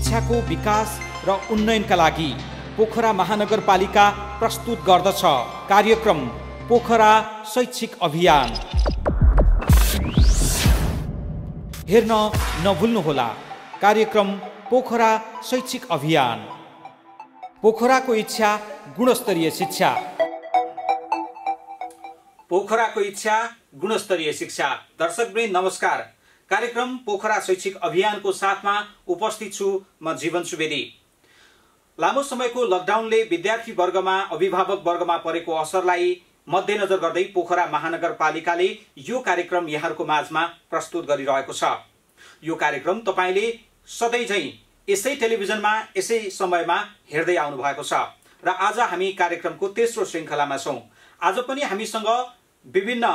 शिक्षाको विकास र उन्नयनका लागि पोखरा महानगरपालिका प्रस्तुत गर्दछ कार्यक्रम पोखरा शैक्षिक अभियान। हेर्न नभुल्नुहोला कार्यक्रम पोखरा शैक्षिक अभियान। पोखराको इच्छा गुणस्तरीय शिक्षा। पोखराको इच्छा गुणस्तरीय शिक्षा। दर्शकवृन्द नमस्कार। कार्यक्रम पोखरा शैक्षिक अभियानको साथमा उपस्थित छु म जीवन सुवेदी। लामो समयको लकडाउनले विद्यार्थी वर्गमा अभिभावक वर्गमा परेको असरलाई मध्यनजर गर्दै पोखरा महानगरपालिकाले यो कार्यक्रम यहाँहरूको माझमा प्रस्तुत गरिरहेको छ। यो कार्यक्रम तपाईले सधैँझै यसै टेलिभिजनमा यसै समयमा हेर्दै आउनु भएको छ र आज हामी कार्यक्रमको तेस्रो श्रृङ्खलामा छौं। आज पनि हामीसँग विभिन्न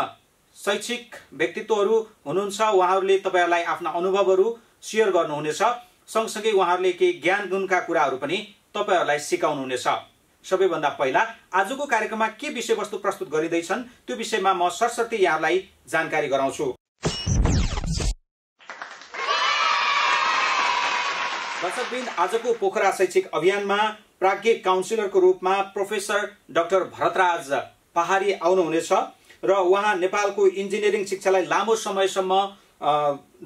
शैक्षिक व्यक्तित्वहरू हुनुहुन्छ। उहाँहरूले तपाईहरुलाई आफ्ना अनुभवहरू शेयर गर्नुहुनेछ। सँगसँगै उहाँहरूले केही ज्ञान गुणका कुराहरू पनि तपाईहरुलाई सिकाउनुहुनेछ। सबैभन्दा पहिला आजको कार्यक्रममा के विषयवस्तु प्रस्तुत गरिँदैछन् त्यो विषयमा म सरसर्ती यहाँलाई जानकारी गराउँछु। दर्शकवृन्द, आजको पोखरा शैक्षिक अभियानमा प्राज्ञिक काउन्सिलरको रूपमा प्रोफेसर डाक्टर भरतराज पहाडी आउनुहुनेछ र उहाँ नेपालको इन्जिनियरिङ शिक्षालाई लामो समयसम्म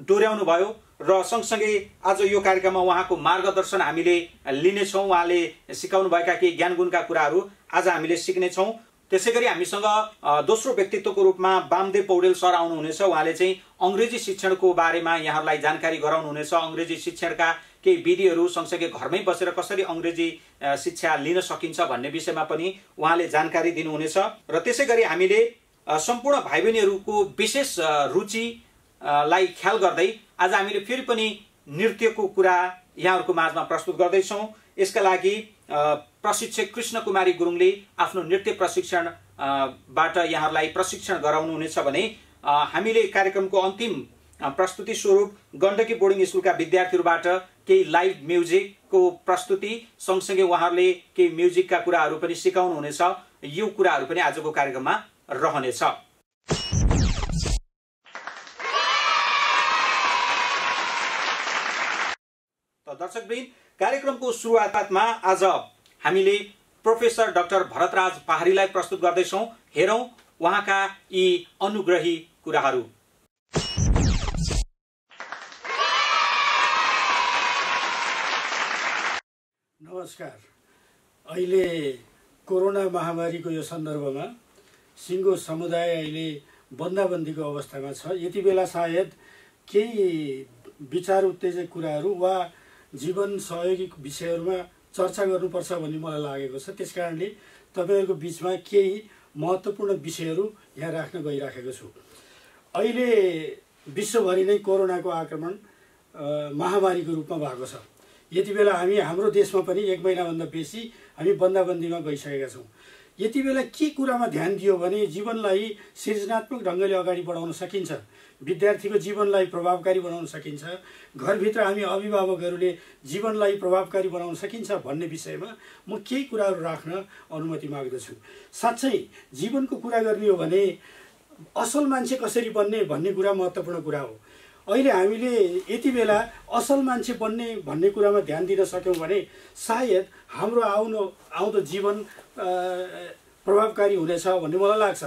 डोर्याउनु भयो र सँगसँगै आज यो कार्यक्रममा उहाँको मार्गदर्शन हामीले लिनेछौँ। उहाँले सिकाउनु भएका केही ज्ञान गुणका कुराहरू आज हामीले सिक्नेछौँ। त्यसैगरी हामीसँग दोस्रो व्यक्तित्वको रूपमा वामदेव पौडेल सर आउनुहुनेछ। उहाँले चाहिँ अंग्रेजी शिक्षणको बारेमा यहाँहरूलाई जानकारी गराउनुहुनेछ। अंग्रेजी शिक्षणका केही विधिहरू सँगसँगै घरमै बसेर कसरी अंग्रेजी शिक्षा लिन सकिन्छ भन्ने विषयमा पनि उहाँले जानकारी दिनुहुनेछ। र त्यसैगरी हामीले सम्पूर्ण भाइ बहिनीहरूको विशेष रुचिलाई ख्याल गर्दै आज हामीले फेरि पनि नृत्यको कुरा यहाँहरूको माझमा प्रस्तुत गर्दैछौँ। यसका लागि प्रशिक्षक कृष्ण कुमारी गुरुङले आफ्नो नृत्य प्रशिक्षणबाट यहाँहरूलाई प्रशिक्षण गराउनुहुनेछ भने हामीले कार्यक्रमको अन्तिम प्रस्तुति स्वरूप गण्डकी बोर्डिङ स्कुलका विद्यार्थीहरूबाट केही लाइभ म्युजिकको प्रस्तुति सँगसँगै उहाँहरूले केही म्युजिकका कुराहरू पनि सिकाउनुहुनेछ। यो कुराहरू पनि आजको कार्यक्रममा रहनेछ। दर्शकवृन्द, कार्यक्रमको सुरुवातमा आज हामीले प्रोफेसर डाक्टर भरतराज पहाडीलाई प्रस्तुत गर्दैछौँ। हेरौँ उहाँका यी अनुग्रही कुराहरू। नमस्कार। अहिले कोरोना महामारीको यो सन्दर्भमा सिङ्गो समुदाय अहिले बन्दाबन्दीको अवस्थामा छ। यति बेला सायद केही विचार उत्तेजक कुराहरू वा जीवन सहयोगी विषयहरूमा चर्चा गर्नुपर्छ भन्ने मलाई लागेको छ। त्यसकारणले तपाईहरुको बीचमा केही महत्त्वपूर्ण विषयहरू यहाँ राख्न गइराखेको छु। अहिले विश्वभरि नै कोरोनाको आक्रमण महामारीको रूपमा भएको छ। यति बेला हाम्रो देशमा पनि 1 महिनाभन्दा बेसी हामी बन्दाबन्दीमा गइसकेका छौँ। यति बेला के कुरामा ध्यान दियो भने जीवनलाई सृजनात्मक ढङ्गले अगाडि बढाउन सकिन्छ, विद्यार्थीको जीवनलाई प्रभावकारी बनाउन सकिन्छ, घरभित्र हामी अभिभावकहरूले जीवनलाई प्रभावकारी बनाउन सकिन्छ भन्ने विषयमा म केही कुराहरू राख्न अनुमति माग्दछु। साँच्चै जीवनको कुरा गर्ने हो भने असल मान्छे कसरी बन्ने भन्ने कुरा महत्त्वपूर्ण कुरा हो। अहिले हामीले यति बेला असल मान्छे बन्ने भन्ने कुरामा ध्यान दिन सक्यौँ भने सायद हाम्रो आउँदो जीवन प्रभावकारी हुनेछ भन्ने मलाई लाग्छ।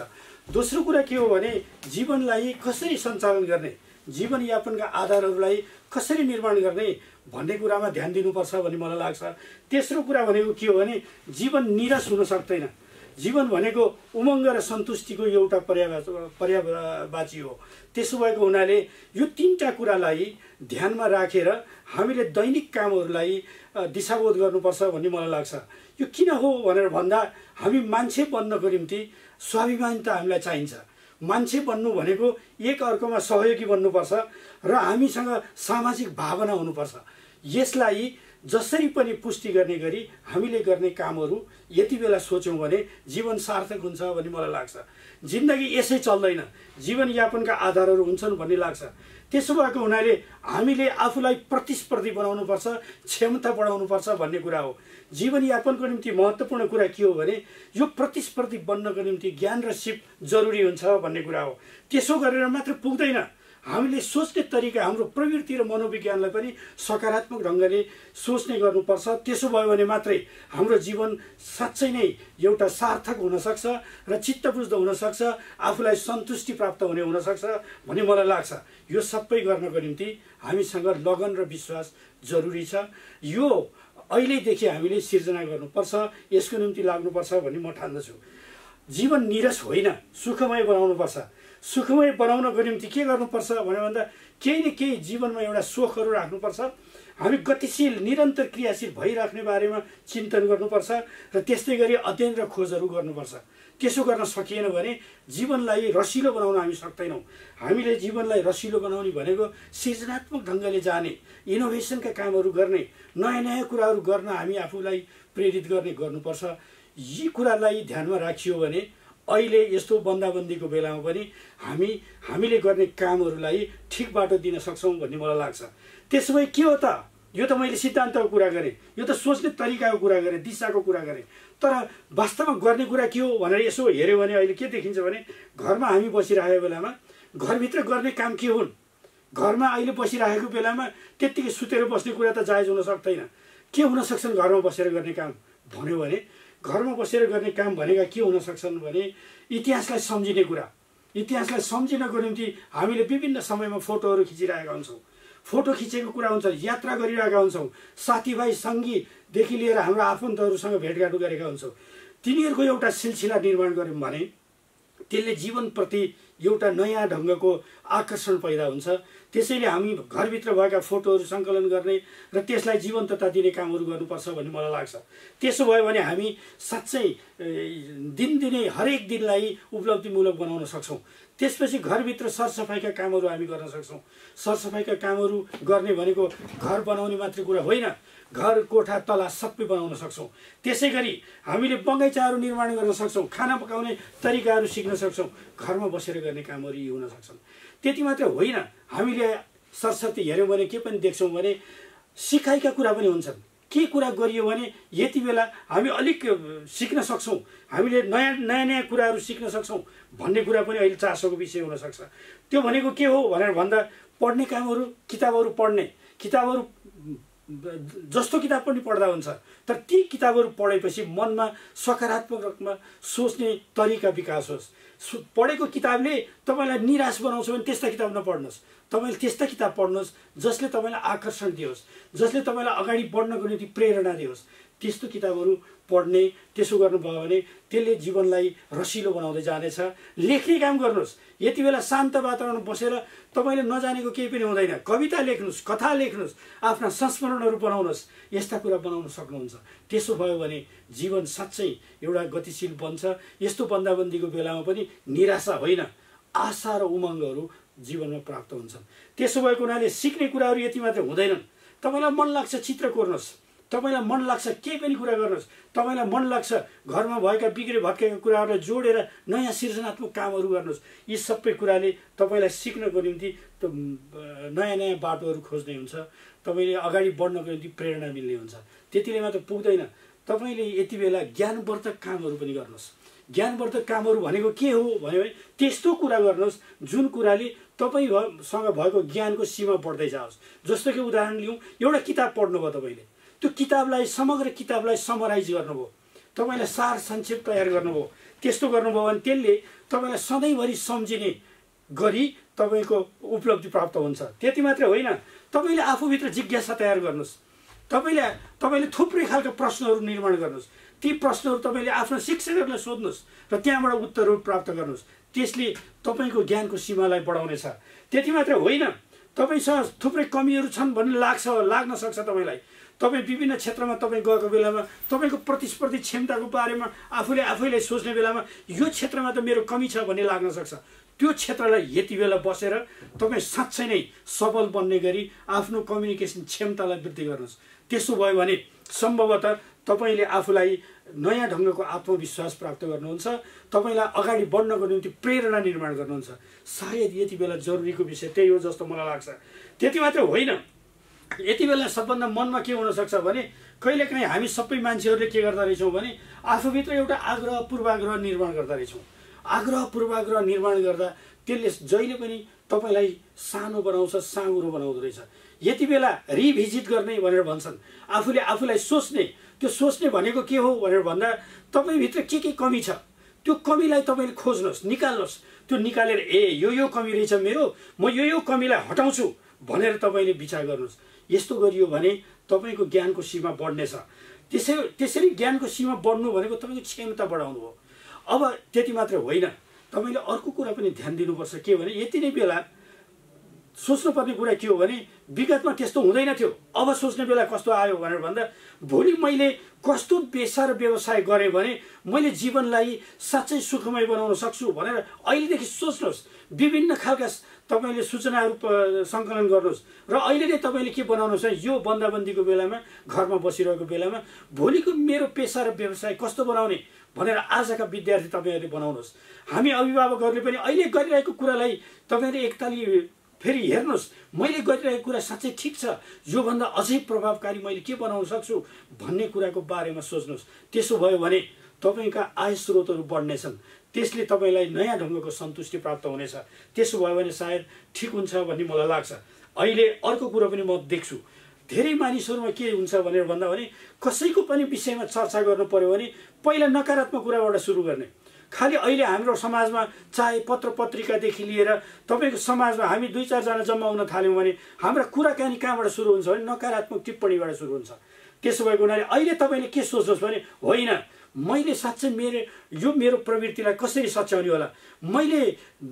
दोस्रो कुरा के हो भने जीवनलाई कसरी सञ्चालन गर्ने, जीवनयापनका आधारहरूलाई कसरी निर्माण गर्ने भन्ने कुरामा ध्यान दिनुपर्छ भन्ने मलाई लाग्छ। तेस्रो कुरा भनेको के हो भने जीवन निराश हुन सक्दैन। जीवन भनेको उमङ्ग र सन्तुष्टिको एउटा पर्यायवाची हो। त्यसो भएको हुनाले यो तीनटा कुरालाई ध्यानमा राखेर हामीले दैनिक कामहरूलाई दिशाबोध गर्नुपर्छ भन्ने मलाई लाग्छ। यो किन हो भनेर भन्दा हामी मान्छे बन्नको निम्ति स्वाभिमानिता हामीलाई चाहिन्छ। मान्छे बन्नु भनेको एक अर्कोमा सहयोगी बन्नुपर्छ र हामीसँग सामाजिक भावना हुनुपर्छ। यसलाई जसरी पनि पुष्टि गर्ने गरी हामीले गर्ने कामहरू यति बेला सोच्यौँ भने जीवन सार्थक हुन्छ भन्ने मलाई लाग्छ। जिन्दगी यसै चल्दैन, जीवनयापनका आधारहरू हुन्छन् भन्ने लाग्छ। त्यसो भएको हुनाले हामीले आफूलाई प्रतिस्पर्धी बनाउनुपर्छ, क्षमता बढाउनुपर्छ भन्ने कुरा हो। जीवनयापनको निम्ति महत्त्वपूर्ण कुरा के हो भने यो प्रतिस्पर्धी बन्नको निम्ति ज्ञान र सिप जरुरी हुन्छ भन्ने कुरा हो। त्यसो गरेर मात्र पुग्दैन। हामीले सोच्ने तरिका, हाम्रो प्रवृत्ति र मनोविज्ञानलाई पनि सकारात्मक ढङ्गले सोच्ने गर्नुपर्छ। त्यसो भयो भने मात्रै हाम्रो जीवन साँच्चै नै एउटा सार्थक हुनसक्छ र चित्तबुझ्दो हुनसक्छ, आफूलाई सन्तुष्टि प्राप्त हुनसक्छ भन्ने मलाई लाग्छ। यो सबै गर्नको निम्ति हामीसँग लगन र विश्वास जरुरी छ। यो अहिलेदेखि हामीले सिर्जना गर्नुपर्छ, यसको निम्ति लाग्नुपर्छ भन्ने म ठान्दछु। जीवन निरस होइन, सुखमय बनाउनुपर्छ। सुखमय बनाउनको निम्ति के गर्नुपर्छ भन्दा केही न केही जीवनमा एउटा सोखहरू राख्नुपर्छ। हामी गतिशील निरन्तर क्रियाशील भइराख्ने बारेमा चिन्तन गर्नुपर्छ र त्यस्तै गरी अध्ययन र खोजहरू गर्नुपर्छ। त्यसो गर्न सकिएन भने जीवनलाई रसिलो बनाउन हामी सक्दैनौँ। हामीले जीवनलाई रसिलो बनाउने भनेको सृजनात्मक ढङ्गले जाने, इनोभेसनका कामहरू गर्ने, नयाँ नयाँ कुराहरू गर्न हामी आफूलाई प्रेरित गर्नुपर्छ। यी कुरालाई ध्यानमा राखियो भने अहिले यस्तो बन्दाबन्दीको बेलामा पनि हामीले गर्ने कामहरूलाई ठिक बाटो दिन सक्छौँ भन्ने मलाई लाग्छ। त्यसो भए के हो त? यो त मैले सिद्धान्तको कुरा गरेँ, यो त सोच्ने तरिकाको कुरा गरेँ, दिशाको कुरा गरेँ। तर वास्तवमा गर्ने कुरा के हो भनेर यसो हेऱ्यो भने अहिले के देखिन्छ भने घरमा हामी बसिरहेको बेलामा घरभित्र गर्ने काम के हुन्? घरमा अहिले बसिरहेको बेलामा त्यत्तिकै सुतेर बस्ने कुरा त जायज हुन सक्दैन। के हुन सक्छन् घरमा बसेर गर्ने काम भन्यो भने? घरमा बसेर गर्ने काम भनेका के हुन सक्छन् भने इतिहासलाई सम्झिने कुरा। इतिहासलाई सम्झिनको निम्ति हामीले विभिन्न समयमा फोटोहरू खिचिरहेका हुन्छौँ। फोटो खिचेको कुरा हुन्छ, यात्रा गरिरहेका हुन्छौँ, साथीभाइ सङ्गीदेखि लिएर हाम्रो आफन्तहरूसँग भेटघाट गरेका हुन्छौँ। तिनीहरूको एउटा सिलसिला निर्माण गऱ्यौँ भने त्यसले जीवनप्रति एउटा नयाँ ढङ्गको आकर्षण पैदा हुन्छ। त्यसैले हामी घरभित्र भएका फोटोहरू सङ्कलन गर्ने र त्यसलाई जीवन्तता दिने कामहरू गर्नुपर्छ भन्ने मलाई लाग्छ। त्यसो भयो भने हामी साँच्चै दिनदिनै हरेक दिनलाई उपलब्धिमूलक बनाउन सक्छौँ। त्यसपछि घरभित्र सरसफाइका कामहरू हामी गर्न सक्छौँ। सरसफाइका कामहरू गर्ने भनेको घर बनाउने मात्रै कुरा होइन, घर कोठा तला सबै बनाउन सक्छौँ। त्यसै गरी हामीले बगैँचाहरू निर्माण गर्न सक्छौँ, खाना पकाउने तरिकाहरू सिक्न सक्छौँ। घरमा बसेर गर्ने कामहरू यी हुन सक्छन्। त्यति मात्र होइन, हामीले सरस्वती हेऱ्यौँ भने के पनि देख्छौँ भने सिकाइका कुरा पनि हुन्छन्। के कुरा गरियो भने यति बेला हामी अलिक सिक्न सक्छौँ, हामीले नयाँ नयाँ कुराहरू सिक्न सक्छौँ भन्ने कुरा पनि अहिले चासोको विषय हुनसक्छ। त्यो भनेको के हो भनेर भन्दा पढ्ने कामहरू, किताबहरू पढ्ने, किताबहरू जस्तो किताब पनि पढ्दा हुन्छ, तर ती किताबहरू पढेपछि मनमा सकारात्मक रूपमा सोच्ने तरिका विकास होस्। पढेको किताबले तपाईँलाई निराश बनाउँछ भने त्यस्ता किताब नपढ्नुहोस्। तपाईँले त्यस्ता किताब पढ्नुहोस् जसले तपाईँलाई आकर्षण दियोस्, जसले तपाईँलाई अगाडि बढ्नको निम्ति प्रेरणा दियोस्। त्यस्तो किताबहरू पढ्ने, त्यसो गर्नुभयो भने त्यसले जीवनलाई रसिलो बनाउँदै जानेछ। लेख्ने काम गर्नुहोस्। यति बेला शान्त वातावरण बसेर तपाईँले नजानेको केही पनि हुँदैन। कविता लेख्नुहोस्, कथा लेख्नुहोस्, आफ्ना संस्मरणहरू बनाउनुहोस्। यस्ता कुरा बनाउन सक्नुहुन्छ। त्यसो भयो भने जीवन साँच्चै एउटा गतिशील बन्छ। यस्तो बन्दाबन्दीको बेलामा पनि निराशा होइन, आशा र उमङ्गहरू जीवनमा प्राप्त हुन्छन्। त्यसो भएको हुनाले सिक्ने कुराहरू यति मात्र हुँदैनन्। तपाईँलाई मन लाग्छ चित्र कोर्नुहोस्, तपाईँलाई मन लाग्छ केही पनि कुरा गर्नुहोस्, तपाईँलाई मन लाग्छ घरमा भएका बिग्रे भत्केका कुराहरूलाई जोडेर नयाँ सृजनात्मक कामहरू गर्नुहोस्। यी सबै कुराले तपाईँलाई सिक्नको निम्ति नयाँ नयाँ बाटोहरू खोज्ने हुन्छ। तपाईँले अगाडि बढ्नको निम्ति प्रेरणा मिल्ने हुन्छ। त्यतिले मात्र पुग्दैन, तपाईँले यति बेला ज्ञानवर्धक कामहरू पनि गर्नुहोस्। ज्ञानवर्धक कामहरू भनेको के हो भने त्यस्तो कुरा गर्नुहोस् जुन कुराले तपाईँसँग भएको ज्ञानको सीमा बढ्दै जाओस्। जस्तो कि उदाहरण लिउँ, एउटा किताब पढ्नुभयो तपाईँले, त्यो किताबलाई समग्र किताबलाई समराइज गर्नुभयो, तपाईँलाई सार संक्षेप तयार गर्नुभयो। त्यस्तो गर्नुभयो भने त्यसले तपाईँलाई सधैँभरि सम्झिने गरी तपाईँको उपलब्धि प्राप्त हुन्छ। त्यति मात्रै होइन, तपाईँले आफूभित्र जिज्ञासा तयार गर्नुहोस्। तपाईँले थुप्रै खालका प्रश्नहरू निर्माण गर्नुहोस्। ती प्रश्नहरू तपाईँले आफ्नो शिक्षकहरूलाई सोध्नुहोस् र त्यहाँबाट उत्तरहरू प्राप्त गर्नुहोस्। त्यसले तपाईँको ज्ञानको सीमालाई बढाउनेछ। त्यति मात्रै होइन, तपाईँसँग थुप्रै कमीहरू छन् भन्ने लाग्न सक्छ तपाईँलाई। तपाईँ विभिन्न क्षेत्रमा तपाईँ गएको बेलामा तपाईँको प्रतिस्पर्धी क्षमताको बारेमा आफैले सोच्ने बेलामा यो क्षेत्रमा त मेरो कमी छ भन्ने लाग्न सक्छ। त्यो क्षेत्रलाई यति बेला बसेर तपाईँ साँच्चै नै सबल बन्ने गरी आफ्नो कम्युनिकेसन क्षमतालाई वृद्धि गर्नुहोस्। त्यसो भयो भने सम्भवतः तपाईँले आफूलाई नयाँ ढङ्गको आत्मविश्वास प्राप्त गर्नुहुन्छ, तपाईँलाई अगाडि बढ्नको निम्ति प्रेरणा निर्माण गर्नुहुन्छ। सायद यति बेला जरुरीको विषय त्यही हो जस्तो मलाई लाग्छ। त्यति मात्र होइन, यति बेला सबभन्दा मनमा के हुनसक्छ भने कहिलेकाहीँ हामी सबै मान्छेहरूले के गर्दा रहेछौँ भने आफूभित्र एउटा आग्रह पूर्वाग्रह निर्माण गर्दा रहेछौँ। आग्रह पूर्वाग्रह निर्माण गर्दा त्यसले जहिले पनि तपाईँलाई सानो बनाउँछ, साँगुरो बनाउँदो रहेछ। यति बेला रिभिजिट गर्ने भनेर भन्छन्, आफूले आफूलाई सोच्ने। त्यो सोच्ने भनेको के हो भनेर भन्दा तपाईँभित्र के कमी छ त्यो कमीलाई तपाईँले खोज्नुहोस्, निकाल्नुहोस्। त्यो निकालेर यो कमी रहेछ मेरो, म यो कमीलाई हटाउँछु भनेर तपाईँले विचार गर्नुहोस्। यस्तो गरियो भने तपाईँको ज्ञानको सीमा बढ्नेछ। त्यसरी ज्ञानको सीमा बढ्नु भनेको तपाईँको क्षमता बढाउनु हो। अब त्यति मात्र होइन, तपाईँले अर्को कुरा पनि ध्यान दिनुपर्छ। के भने यति नै बेला सोच्नुपर्ने कुरा के हो भने विगतमा त्यस्तो हुँदैन थियो, अब सोच्ने बेला कस्तो आयो भनेर भन्दा भोलि मैले कस्तो पेसा र व्यवसाय गरेँ भने मैले जीवनलाई साँच्चै सुखमय बनाउन सक्छु भनेर अहिलेदेखि सोच्नुहोस्। विभिन्न खालका तपाईँले सूचनाहरू सङ्कलन गर्नुहोस् र अहिले नै तपाईँले के बनाउनुहोस् भने यो बन्दाबन्दीको बेलामा, घरमा बसिरहेको बेलामा भोलिको मेरो पेसा र व्यवसाय कस्तो बनाउने भनेर आजका विद्यार्थी तपाईँहरूले बनाउनुहोस्। हामी अभिभावकहरूले पनि अहिले गरिरहेको कुरालाई तपाईँहरूले एकताली फेरि हेर्नुहोस्, मैले गरिरहेको कुरा साँच्चै ठिक छ, योभन्दा अझै प्रभावकारी मैले के बनाउन सक्छु भन्ने कुराको बारेमा सोच्नुहोस्। त्यसो भयो भने तपाईँका आय स्रोतहरू बढ्नेछन्, त्यसले तपाईँलाई नयाँ ढङ्गको सन्तुष्टि प्राप्त हुनेछ। त्यसो भयो भने सायद ठिक हुन्छ भन्ने मलाई लाग्छ। अहिले अर्को कुरो पनि म देख्छु, धेरै मानिसहरूमा के हुन्छ भनेर भन्दा भने कसैको पनि विषयमा चर्चा गर्नु पर्यो भने पहिला नकारात्मक कुराबाट सुरु गर्ने। खालि अहिले हाम्रो समाजमा चाहे पत्र पत्रिकादेखि लिएर तपाईँको समाजमा हामी 2-4 जना जम्मा हुन थाल्यौँ भने हाम्रा कुराकानी कहाँबाट सुरु हुन्छ भने नकारात्मक टिप्पणीबाट सुरु हुन्छ। त्यसो भएको हुनाले अहिले तपाईँले के सोच्नुहोस् भने होइन, मैले साँच्चै मेरो प्रवृत्तिलाई कसरी सच्याउने होला, मैले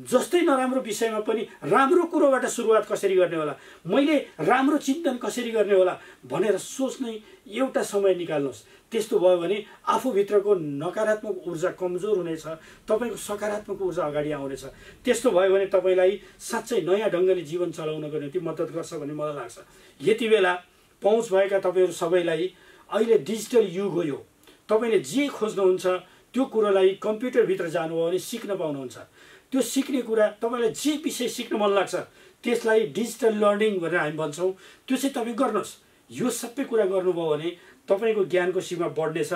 जस्तै नराम्रो विषयमा पनि राम्रो कुरोबाट सुरुवात कसरी गर्ने होला, मैले राम्रो चिन्तन कसरी गर्ने होला भनेर सोच्ने एउटा समय निकाल्नुहोस्। त्यस्तो भयो भने आफूभित्रको नकारात्मक ऊर्जा कमजोर हुनेछ, तपाईँको सकारात्मक ऊर्जा अगाडि आउनेछ। त्यस्तो भयो भने तपाईँलाई साँच्चै नयाँ ढङ्गले जीवन चलाउनको निम्ति मद्दत गर्छ भन्ने मलाई लाग्छ। यति बेला पहुँच भएका तपाईँहरू सबैलाई अहिले डिजिटल युग हो यो। तपाईँले जे खोज्नुहुन्छ त्यो कुरोलाई कम्प्युटरभित्र जानुभयो भने सिक्न पाउनुहुन्छ। त्यो सिक्ने कुरा तपाईँलाई जे विषय सिक्न मन लाग्छ त्यसलाई डिजिटल लर्निङ भनेर हामी भन्छौँ, त्यो चाहिँ तपाईँ गर्नुहोस्। यो सबै कुरा गर्नुभयो भने तपाईँको ज्ञानको सीमा बढ्नेछ,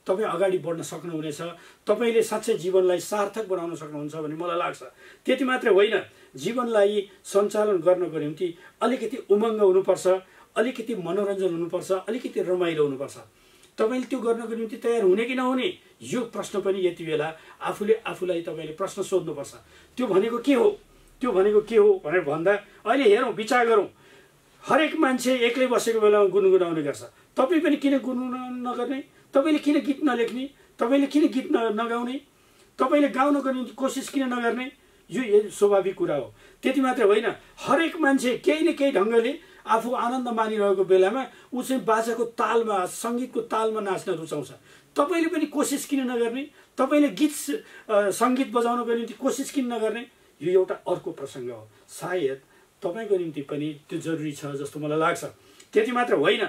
तपाईँ अगाडि बढ्न सक्नुहुनेछ, तपाईँले साँच्चै जीवनलाई सार्थक बनाउन सक्नुहुन्छ भन्ने मलाई लाग्छ। त्यति मात्रै होइन, जीवनलाई सञ्चालन गर्नको निम्ति अलिकति उमङ्ग हुनुपर्छ, अलिकति मनोरञ्जन हुनुपर्छ, अलिकति रमाइलो हुनुपर्छ। तपाईँले त्यो गर्नको निम्ति तयार हुने कि नहुने यो प्रश्न पनि यति बेला आफूलाई तपाईँले प्रश्न सोध्नुपर्छ। त्यो भनेको के हो भनेर भन्दा अहिले हेरौँ, विचार गरौँ। हरेक मान्छे एक्लै बसेको बेलामा गुनगुनाउने गर्छ। तपाईँ पनि किन गुनगुनाउन नगर्ने? तपाईँले किन गीत नलेख्ने? तपाईँले किन गीत नगाउने? तपाईँले गाउनको निम्ति कोसिस किन नगर्ने? यो स्वाभाविक कुरा हो। त्यति मात्रै होइन, हरेक मान्छे केही न केही ढङ्गले आफू आनन्द मानिरहेको बेलामा ऊ चाहिँ बाजाको तालमा, सङ्गीतको तालमा नाच्न रुचाउँछ। तपाईँले पनि कोसिस किन नगर्ने? तपाईँले गीत सङ्गीत बजाउनको निम्ति कोसिस किन नगर्ने? यो एउटा अर्को प्रसङ्ग हो। सायद तपाईँको निम्ति पनि त्यो जरुरी छ जस्तो मलाई लाग्छ। त्यति मात्र होइन,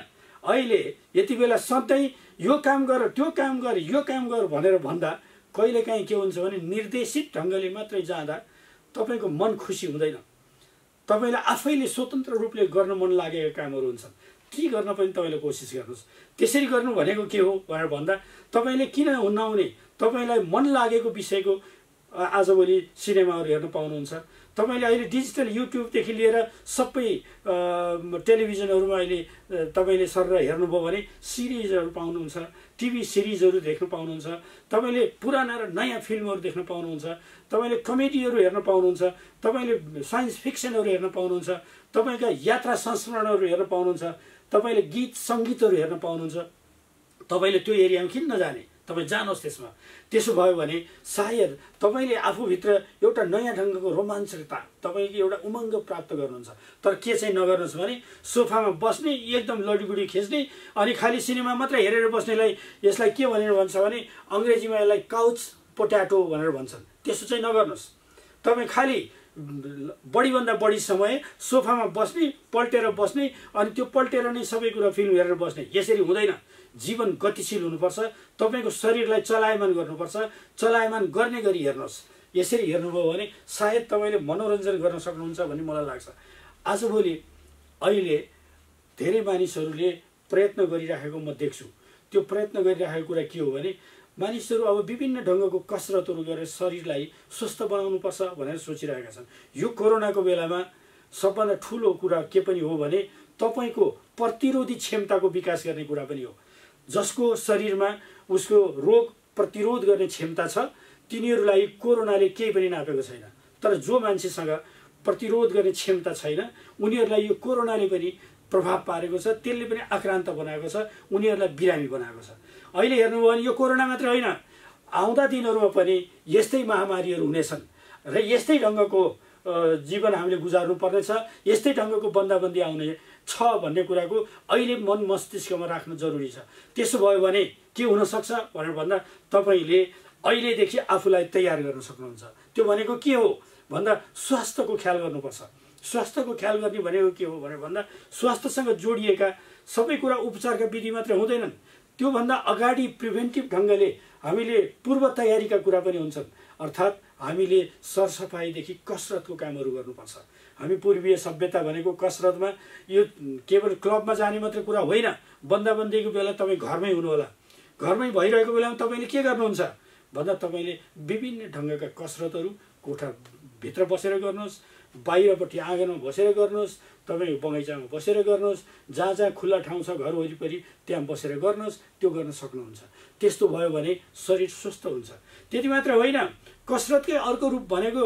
अहिले यति बेला सधैँ यो काम गर, त्यो काम गर, यो काम गर भनेर भन्दा कहिलेकाहीँ के हुन्छ भने निर्देशित ढङ्गले मात्रै जाँदा तपाईँको मन खुसी हुँदैन। तपाईँलाई आफैले स्वतन्त्र रूपले गर्न मन लागेका कामहरू हुन्छन्, ती गर्न पनि तपाईँले कोसिस गर्नुहोस्। त्यसरी गर्नु भनेको के हो भनेर भन्दा तपाईँले किन नहुने, तपाईँलाई मन लागेको विषयको आजभोलि सिनेमाहरू हेर्न पाउनुहुन्छ। तपाईँले अहिले डिजिटल युट्युबदेखि लिएर सबै टेलिभिजनहरूमा अहिले तपाईँले सरेर हेर्नुभयो भने सिरिजहरू पाउनुहुन्छ, टिभी सिरिजहरू देख्न पाउनुहुन्छ, तपाईँले पुराना र नयाँ फिल्महरू देख्न पाउनुहुन्छ, तपाईँले कमेडीहरू हेर्न पाउनुहुन्छ, तपाईँले साइन्स फिक्सनहरू हेर्न पाउनुहुन्छ, तपाईँका यात्रा संस्मरणहरू हेर्न पाउनुहुन्छ, तपाईँले गीत सङ्गीतहरू हेर्न पाउनुहुन्छ। तपाईँले त्यो एरियामा किन नजाने? तपाईँ जानुहोस् त्यसमा। त्यसो भयो भने सायद तपाईँले आफूभित्र एउटा नयाँ ढङ्गको रोमाञ्चकता, तपाईँको एउटा उमङ्ग प्राप्त गर्नुहुन्छ। तर के चाहिँ नगर्नुहोस् भने सोफामा बस्ने, एकदम लडीगुडी खिच्ने, अनि खालि सिनेमा मात्रै हेरेर बस्नेलाई यसलाई के भनेर भन्छ भने अङ्ग्रेजीमा यसलाई काउच पोट्याटो भनेर भन्छन्। त्यसो चाहिँ नगर्नुहोस्। तपाईँ खालि बढीभन्दा बढी समय सोफामा बस्ने, पल्टेर बस्ने, अनि त्यो पल्टेर नै सबै कुरा फिल्म हेरेर बस्ने, यसरी हुँदैन। जीवन गतिशील हुनुपर्छ, तपाईँको शरीरलाई चलायमान गर्नुपर्छ, चलायमान गर्ने गरी हेर्नुहोस्। यसरी हेर्नुभयो भने सायद तपाईँले मनोरञ्जन गर्न सक्नुहुन्छ भन्ने मलाई लाग्छ। आजभोलि अहिले धेरै मानिसहरूले प्रयत्न गरिराखेको म देख्छु। त्यो प्रयत्न गरिराखेको कुरा के हो भने मानिसहरू अब विभिन्न ढङ्गको कसरतहरू गरेर शरीरलाई स्वस्थ बनाउनुपर्छ भनेर सोचिरहेका छन्। यो कोरोनाको बेलामा सबभन्दा ठुलो कुरा के पनि हो भने तपाईँको प्रतिरोधी क्षमताको विकास गर्ने कुरा पनि हो। जसको शरीरमा उसको रोग प्रतिरोध गर्ने क्षमता छ तिनीहरूलाई कोरोनाले केही पनि नापेको छैन। तर जो मान्छेसँग प्रतिरोध गर्ने क्षमता छैन उनीहरूलाई यो कोरोनाले पनि प्रभाव पारेको छ, त्यसले पनि आक्रान्त बनाएको छ, उनीहरूलाई बिरामी बनाएको छ। अहिले हेर्नुभयो भने यो कोरोना मात्र होइन, आउँदा दिनहरूमा पनि यस्तै महामारीहरू हुनेछन् र यस्तै ढङ्गको जीवन हामीले गुजार्नु पर्नेछ, यस्तै ढङ्गको बन्दाबन्दी आउने छ भन्ने कुराको अहिले मन मस्तिष्कमा राख्नु जरुरी छ। त्यसो भयो भने के हुनसक्छ भनेर भन्दा तपाईँले अहिलेदेखि आफूलाई तयार गर्न सक्नुहुन्छ। त्यो भनेको के हो भन्दा स्वास्थ्यको ख्याल गर्नुपर्छ। स्वास्थ्यको ख्याल गर्ने भनेको के हो भनेर भन्दा स्वास्थ्यसँग जोडिएका सबै कुरा उपचारका विधि मात्र हुँदैनन्, त्योभन्दा अगाडि प्रिभेन्टिभ ढङ्गले हामीले पूर्व तयारीका कुरा पनि हुन्छन्। अर्थात् हामीले सरसफाइदेखि कसरतको कामहरू गर्नुपर्छ। हामी पूर्वीय सभ्यता भनेको कसरतमा यो केवल क्लबमा जाने मात्र कुरा होइन। बन्दाबन्दीको बेला तपाईँ घरमै हुनुहोला, घरमै भइरहेको बेलामा तपाईँले के गर्नुहुन्छ भन्दा तपाईँले विभिन्न ढङ्गका कसरतहरू कोठाभित्र बसेर गर्नुहोस्, बाहिरपट्टि आँगनमा बसेर गर्नुहोस्, तपाईँ बगैँचामा बसेर गर्नुहोस्, जहाँ जहाँ खुल्ला ठाउँ छ घर वरिपरि त्यहाँ बसेर गर्नुहोस्। त्यो गर्न सक्नुहुन्छ। त्यस्तो भयो भने शरीर स्वस्थ हुन्छ। त्यति मात्र होइन, कसरतकै अर्को रूप भनेको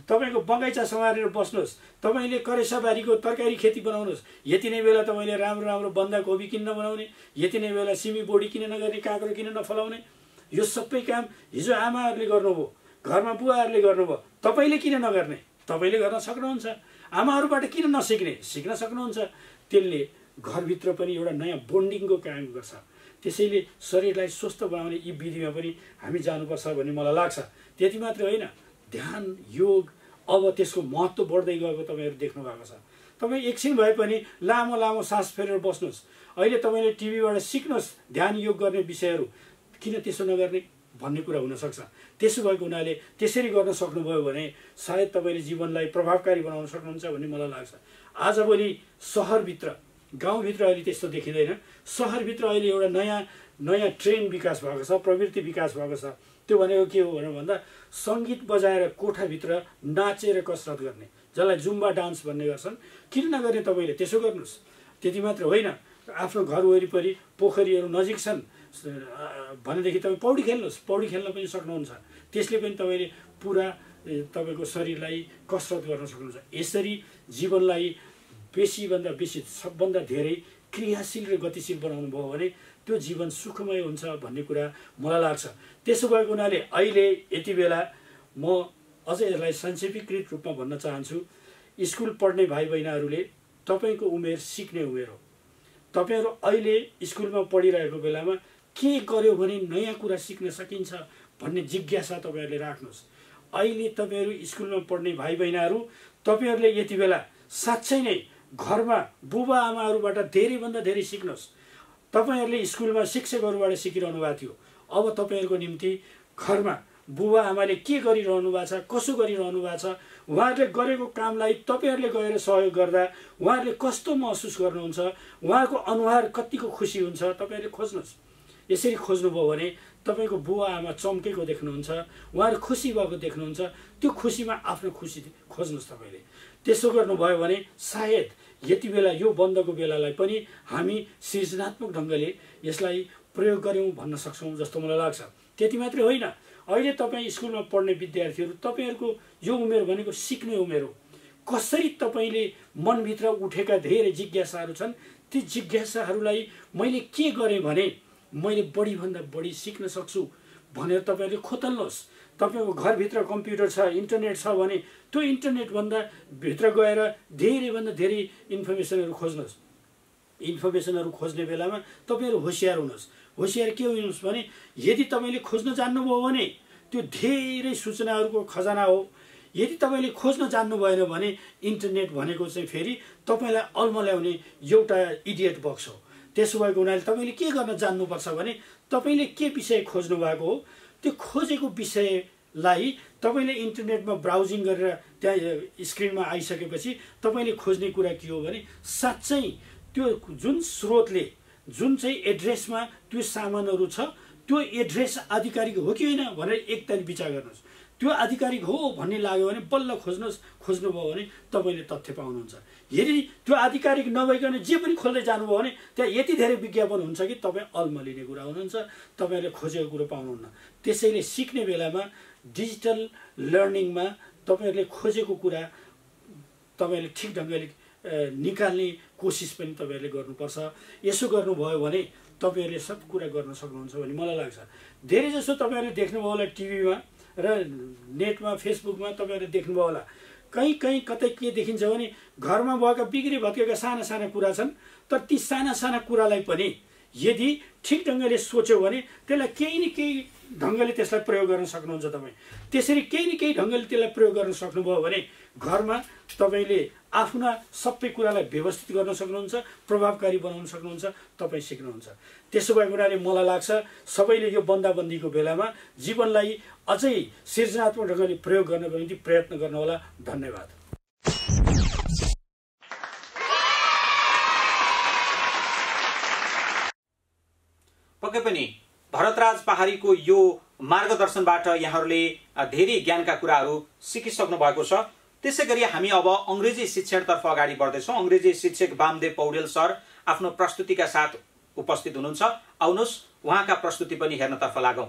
तपाईँको बगैँचा समारेर बस्नुहोस्, तपाईँले करेसाबारीको तरकारी खेती बनाउनुहोस्। यति नै बेला तपाईँले राम्रो राम्रो बन्दाकोपी किन नबनाउने, यति नै बेला सिमी बोडी किन नगर्ने, काँक्रो किन नफलाउने। यो सबै काम हिजो आमाहरूले गर्नुभयो, घरमा बुवाहरूले गर्नुभयो, तपाईँले किन नगर्ने? तपाईँले गर्न सक्नुहुन्छ। आमाहरूबाट किन नसिक्ने? सिक्न सक्नुहुन्छ। त्यसले घरभित्र पनि एउटा नयाँ बोन्डिङको काम गर्छ। त्यसैले शरीरलाई स्वस्थ बनाउने यी विधिमा पनि हामी जानुपर्छ भन्ने मलाई लाग्छ। त्यति मात्र होइन, ध्यान योग अब त्यसको महत्त्व बढ्दै गएको तपाईँहरू देख्नु भएको छ। तपाईँ एकछिन भए पनि लामो लामो सास फेरेर बस्नुहोस्। अहिले तपाईँले टिभीबाट सिक्नुहोस् ध्यान योग गर्ने विषयहरू, किन त्यसो नगर्ने भन्ने कुरा हुनसक्छ। त्यसो भएको हुनाले त्यसरी गर्न सक्नुभयो भने सायद तपाईँले जीवनलाई प्रभावकारी बनाउन सक्नुहुन्छ भन्ने मलाई लाग्छ। आजभोलि सहरभित्र, गाउँभित्र अहिले त्यस्तो देखिँदैन। सहरभित्र अहिले एउटा नयाँ ट्रेन्ड विकास भएको छ, प्रवृत्ति विकास भएको छ। त्यो भनेको के हो भनेर भन्दा सङ्गीत बजाएर कोठाभित्र नाचेर कसरत गर्ने, जसलाई जुम्बा डान्स भन्ने गर्छन्। किन नगर्ने? तपाईँले त्यसो गर्नुहोस्। त्यति मात्र होइन, आफ्नो घर वरिपरि पोखरीहरू नजिक छन् भनेदेखि तपाईँ पौडी खेल्नुहोस्। पौडी खेल्न पनि सक्नुहुन्छ। त्यसले पनि तपाईँले पुरा तपाईँको शरीरलाई कसरत गर्न सक्नुहुन्छ। यसरी जीवनलाई बेसीभन्दा बेसी सबभन्दा धेरै क्रियाशील र गतिशील बनाउनु भयो भने त्यो जीवन सुखमय हुन्छ भन्ने कुरा मलाई लाग्छ। त्यसो भएको हुनाले अहिले यति बेला म अझै यसलाई संक्षेपीकृत रूपमा भन्न चाहन्छु। स्कुल पढ्ने भाइ बहिनीहरूले तपाईँको उमेर सिक्ने उमेर हो। तपाईँहरू अहिले स्कुलमा पढिरहेको बेलामा के गर्यो भने नयाँ कुरा सिक्न सकिन्छ भन्ने जिज्ञासा तपाईँहरूले राख्नुहोस्। अहिले तपाईँहरू स्कुलमा पढ्ने भाइ बहिनीहरू, तपाईँहरूले यति बेला साँच्चै नै घरमा बुबा आमाहरूबाट धेरैभन्दा धेरै सिक्नुहोस्। तपाईँहरूले स्कुलमा शिक्षकहरूबाट सिकिरहनु भएको थियो, अब तपाईँहरूको निम्ति घरमा बुबा आमाले के गरिरहनु भएको छ, कसो गरिरहनु भएको छ, उहाँहरूले गरेको कामलाई तपाईँहरूले गएर सहयोग गर्दा उहाँहरूले कस्तो महसुस गर्नुहुन्छ, उहाँको अनुहार कतिको खुसी हुन्छ, तपाईँहरूले खोज्नुहोस्। यसरी खोज्नुभयो भने तपाईँको बुवा आमा चम्केको देख्नुहुन्छ, उहाँहरू खुसी भएको देख्नुहुन्छ। त्यो खुसीमा आफ्नो खुसी खोज्नुहोस् तपाईँले। त्यसो गर्नुभयो भने सायद यति बेला यो बन्दको बेलालाई पनि हामी सृजनात्मक ढङ्गले यसलाई प्रयोग गऱ्यौँ भन्न सक्छौँ जस्तो मलाई लाग्छ। त्यति मात्रै होइन, अहिले तपाईँ स्कुलमा पढ्ने विद्यार्थीहरू, तपाईँहरूको यो उमेर भनेको सिक्ने उमेर हो। कसरी तपाईँले मनभित्र उठेका धेरै जिज्ञासाहरू छन्, ती जिज्ञासाहरूलाई मैले के गरेँ भने मैले बढीभन्दा बढी सिक्न सक्छु भनेर तपाईँहरूले खोतल्नुहोस्। तपाईँको घरभित्र कम्प्युटर छ, इन्टरनेट छ भने त्यो इन्टरनेटभन्दा भित्र गएर धेरैभन्दा धेरै इन्फर्मेसनहरू खोज्नुहोस्। इन्फर्मेसनहरू खोज्ने बेलामा तपाईँहरू होसियार हुनुहोस्। होसियार के हुनुहोस् भने यदि तपाईँले खोज्न जान्नुभयो भने त्यो धेरै सूचनाहरूको खजाना हो। यदि तपाईँले खोज्न जान्नु भएन भने इन्टरनेट भनेको चाहिँ फेरि तपाईँलाई अल्मल्याउने एउटा इडियट बक्स हो। त्यसो भएको हुनाले तपाईँले के गर्न जान्नुपर्छ भने तपाईँले के विषय खोज्नु भएको हो, त्यो खोजेको विषयलाई तपाईँले इन्टरनेटमा ब्राउजिङ गरेर त्यहाँ स्क्रिनमा आइसकेपछि तपाईँले खोज्ने कुरा के हो भने साँच्चै त्यो जुन स्रोतले, जुन चाहिँ एड्रेसमा त्यो सामानहरू छ त्यो एड्रेस आधिकारिक हो कि होइन भनेर एकतालि विचार गर्नुहोस्। त्यो आधिकारिक हो भन्ने लाग्यो भने बल्ल खोज्नुहोस्। खोज्नुभयो भने तपाईँले तथ्य पाउनुहुन्छ। यदि त्यो आधिकारिक नभइकन जे पनि खोल्दै जानुभयो भने त्यहाँ यति धेरै विज्ञापन हुन्छ कि तपाईँ अल्मलिने कुरा हुनुहुन्छ, तपाईँले खोजेको कुरो पाउनुहुन्न। त्यसैले सिक्ने बेलामा डिजिटल लर्निङमा तपाईँहरूले खोजेको कुरा तपाईँले ठिक ढङ्गले निकाल्ने कोसिस पनि तपाईँहरूले गर्नुपर्छ। यसो गर्नुभयो भने तपाईँहरूले सब कुरा गर्न सक्नुहुन्छ भन्ने मलाई लाग्छ। धेरै जसो तपाईँहरूले देख्नुभयो होला टिभीमा र नेटमा फेसबुकमा तपाईँहरूले देख्नुभयो होला, कहीँ कहीँ कतै के देखिन्छ भने घरमा भएका बिग्री भत्केका साना साना कुरा छन्, तर ती साना साना कुरालाई पनि यदि ठिक ढङ्गले सोच्यो भने त्यसलाई केही न केही ढङ्गले त्यसलाई प्रयोग गर्न सक्नुहुन्छ तपाईँ। त्यसरी केही न केही ढङ्गले त्यसलाई प्रयोग गर्न सक्नुभयो भने घरमा तपाईँले आफ्ना सबै कुरालाई व्यवस्थित गर्न सक्नुहुन्छ, प्रभावकारी बनाउन सक्नुहुन्छ, तपाईँ सिक्नुहुन्छ। त्यसो भएको हुनाले मलाई लाग्छ सबैले यो बन्दाबन्दीको बेलामा जीवनलाई अझै सृजनात्मक ढङ्गले प्रयोग गर्नको निम्ति प्रयत्न गर्नुहोला। धन्यवाद। पक्कै पनि भरतराज पहाडीको यो मार्गदर्शनबाट यहाँहरूले धेरै ज्ञानका कुराहरू सिकिसक्नु भएको छ। त्यसै गरी हामी अब अङ्ग्रेजी शिक्षणतर्फ अगाडि बढ्दैछौँ। अङ्ग्रेजी शिक्षक वामदेव पौडेल सर आफ्नो प्रस्तुतिका साथ उपस्थित हुनुहुन्छ। आउनुहोस् उहाँका प्रस्तुति पनि हेर्नतर्फ लागौँ।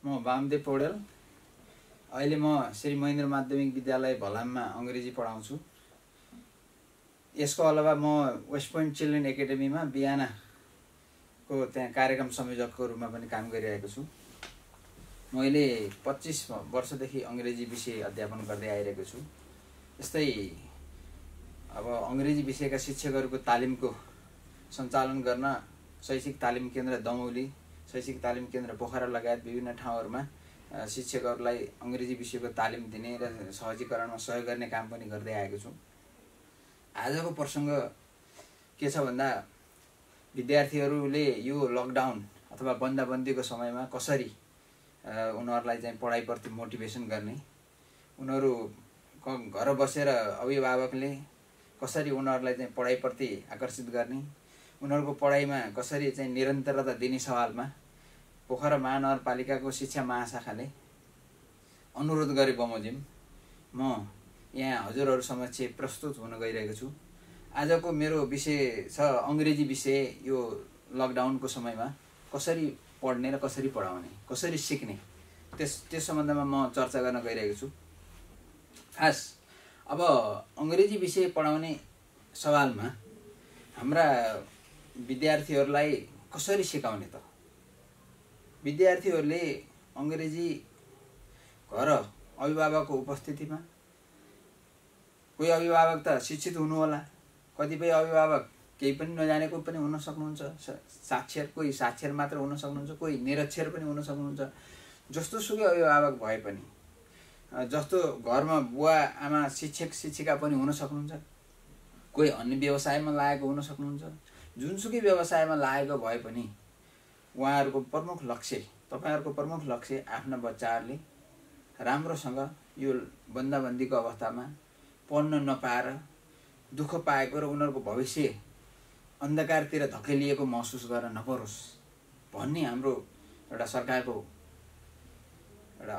म वामदेव पौडेल, अहिले म श्री महेन्द्र माध्यमिक विद्यालय भलाममा अङ्ग्रेजी पढाउँछु। यसको अलावा म वेस्ट पोइन्ट चिल्ड्रेन एकाडेमीमा बिहानको त्यहाँ कार्यक्रम संयोजकको रूपमा पनि काम गरिरहेको छु। मैले 25 वर्षदेखि अङ्ग्रेजी विषय अध्यापन गर्दै आइरहेको छु। यस्तै अब अङ्ग्रेजी विषयका शिक्षकहरूको तालिमको सञ्चालन गर्न शैक्षिक तालिम केन्द्र दमौली, शैक्षिक तालिम केन्द्र पोखरा लगायत विभिन्न ठाउँहरूमा शिक्षकहरूलाई अङ्ग्रेजी विषयको तालिम दिने र सहजीकरणमा सहयोग गर्ने काम पनि गर्दै आएको छु। आजको प्रसङ्ग के छ भन्दा विद्यार्थीहरूले यो लकडाउन अथवा बन्दाबन्दीको समयमा कसरी उनीहरूलाई चाहिँ पढाइप्रति मोटिभेसन गर्ने, उनीहरू घर बसेर अभिभावकले कसरी उनीहरूलाई चाहिँ पढाइप्रति आकर्षित गर्ने, उनीहरूको पढाइमा कसरी चाहिँ निरन्तरता दिने सवालमा पोखरा महानगरपालिकाको शिक्षा महाशाखाले अनुरोध गरे बमोजिम म यहाँ हजुरहरू समक्ष प्रस्तुत हुन गइरहेको छु। आजको मेरो विषय छ अङ्ग्रेजी विषय। यो लकडाउनको समयमा कसरी पढ्ने र कसरी पढाउने, कसरी सिक्ने, त्यस सम्बन्धमा म चर्चा गर्न गइरहेको छु। खास अब अङ्ग्रेजी विषय पढाउने सवालमा हाम्रा विद्यार्थीहरूलाई कसरी सिकाउने त? विद्यार्थीहरूले अङ्ग्रेजी घर अभिभावकको उपस्थितिमा, कोही अभिभावक त शिक्षित हुनु होला, कतिपय अभिभावक केही पनि नजानेको पनि हुन सक्नुहुन्छ, साक्षर कोही साक्षर मात्र हुन सक्नुहुन्छ, कोही निरक्षर पनि हुन सक्नुहुन्छ। जस्तो सुकै अभिभावक भए पनि, जस्तो घरमा बुवा आमा शिक्षक शिक्षिका पनि हुन सक्नुहुन्छ, कोही अन्य व्यवसायमा लागेको हुन सक्नुहुन्छ। जुनसुकै व्यवसायमा लागेको भए पनि उहाँहरूको प्रमुख लक्ष्य, तपाईँहरूको प्रमुख लक्ष्य आफ्ना बच्चाहरूले राम्रोसँग यो बन्दाबन्दीको अवस्थामा पढ्न नपाएर दुःख पाएको र उनीहरूको भविष्य अन्धकारतिर धकेलिएको महसुस गर्न नपरोस् भन्ने हाम्रो एउटा सरकारको एउटा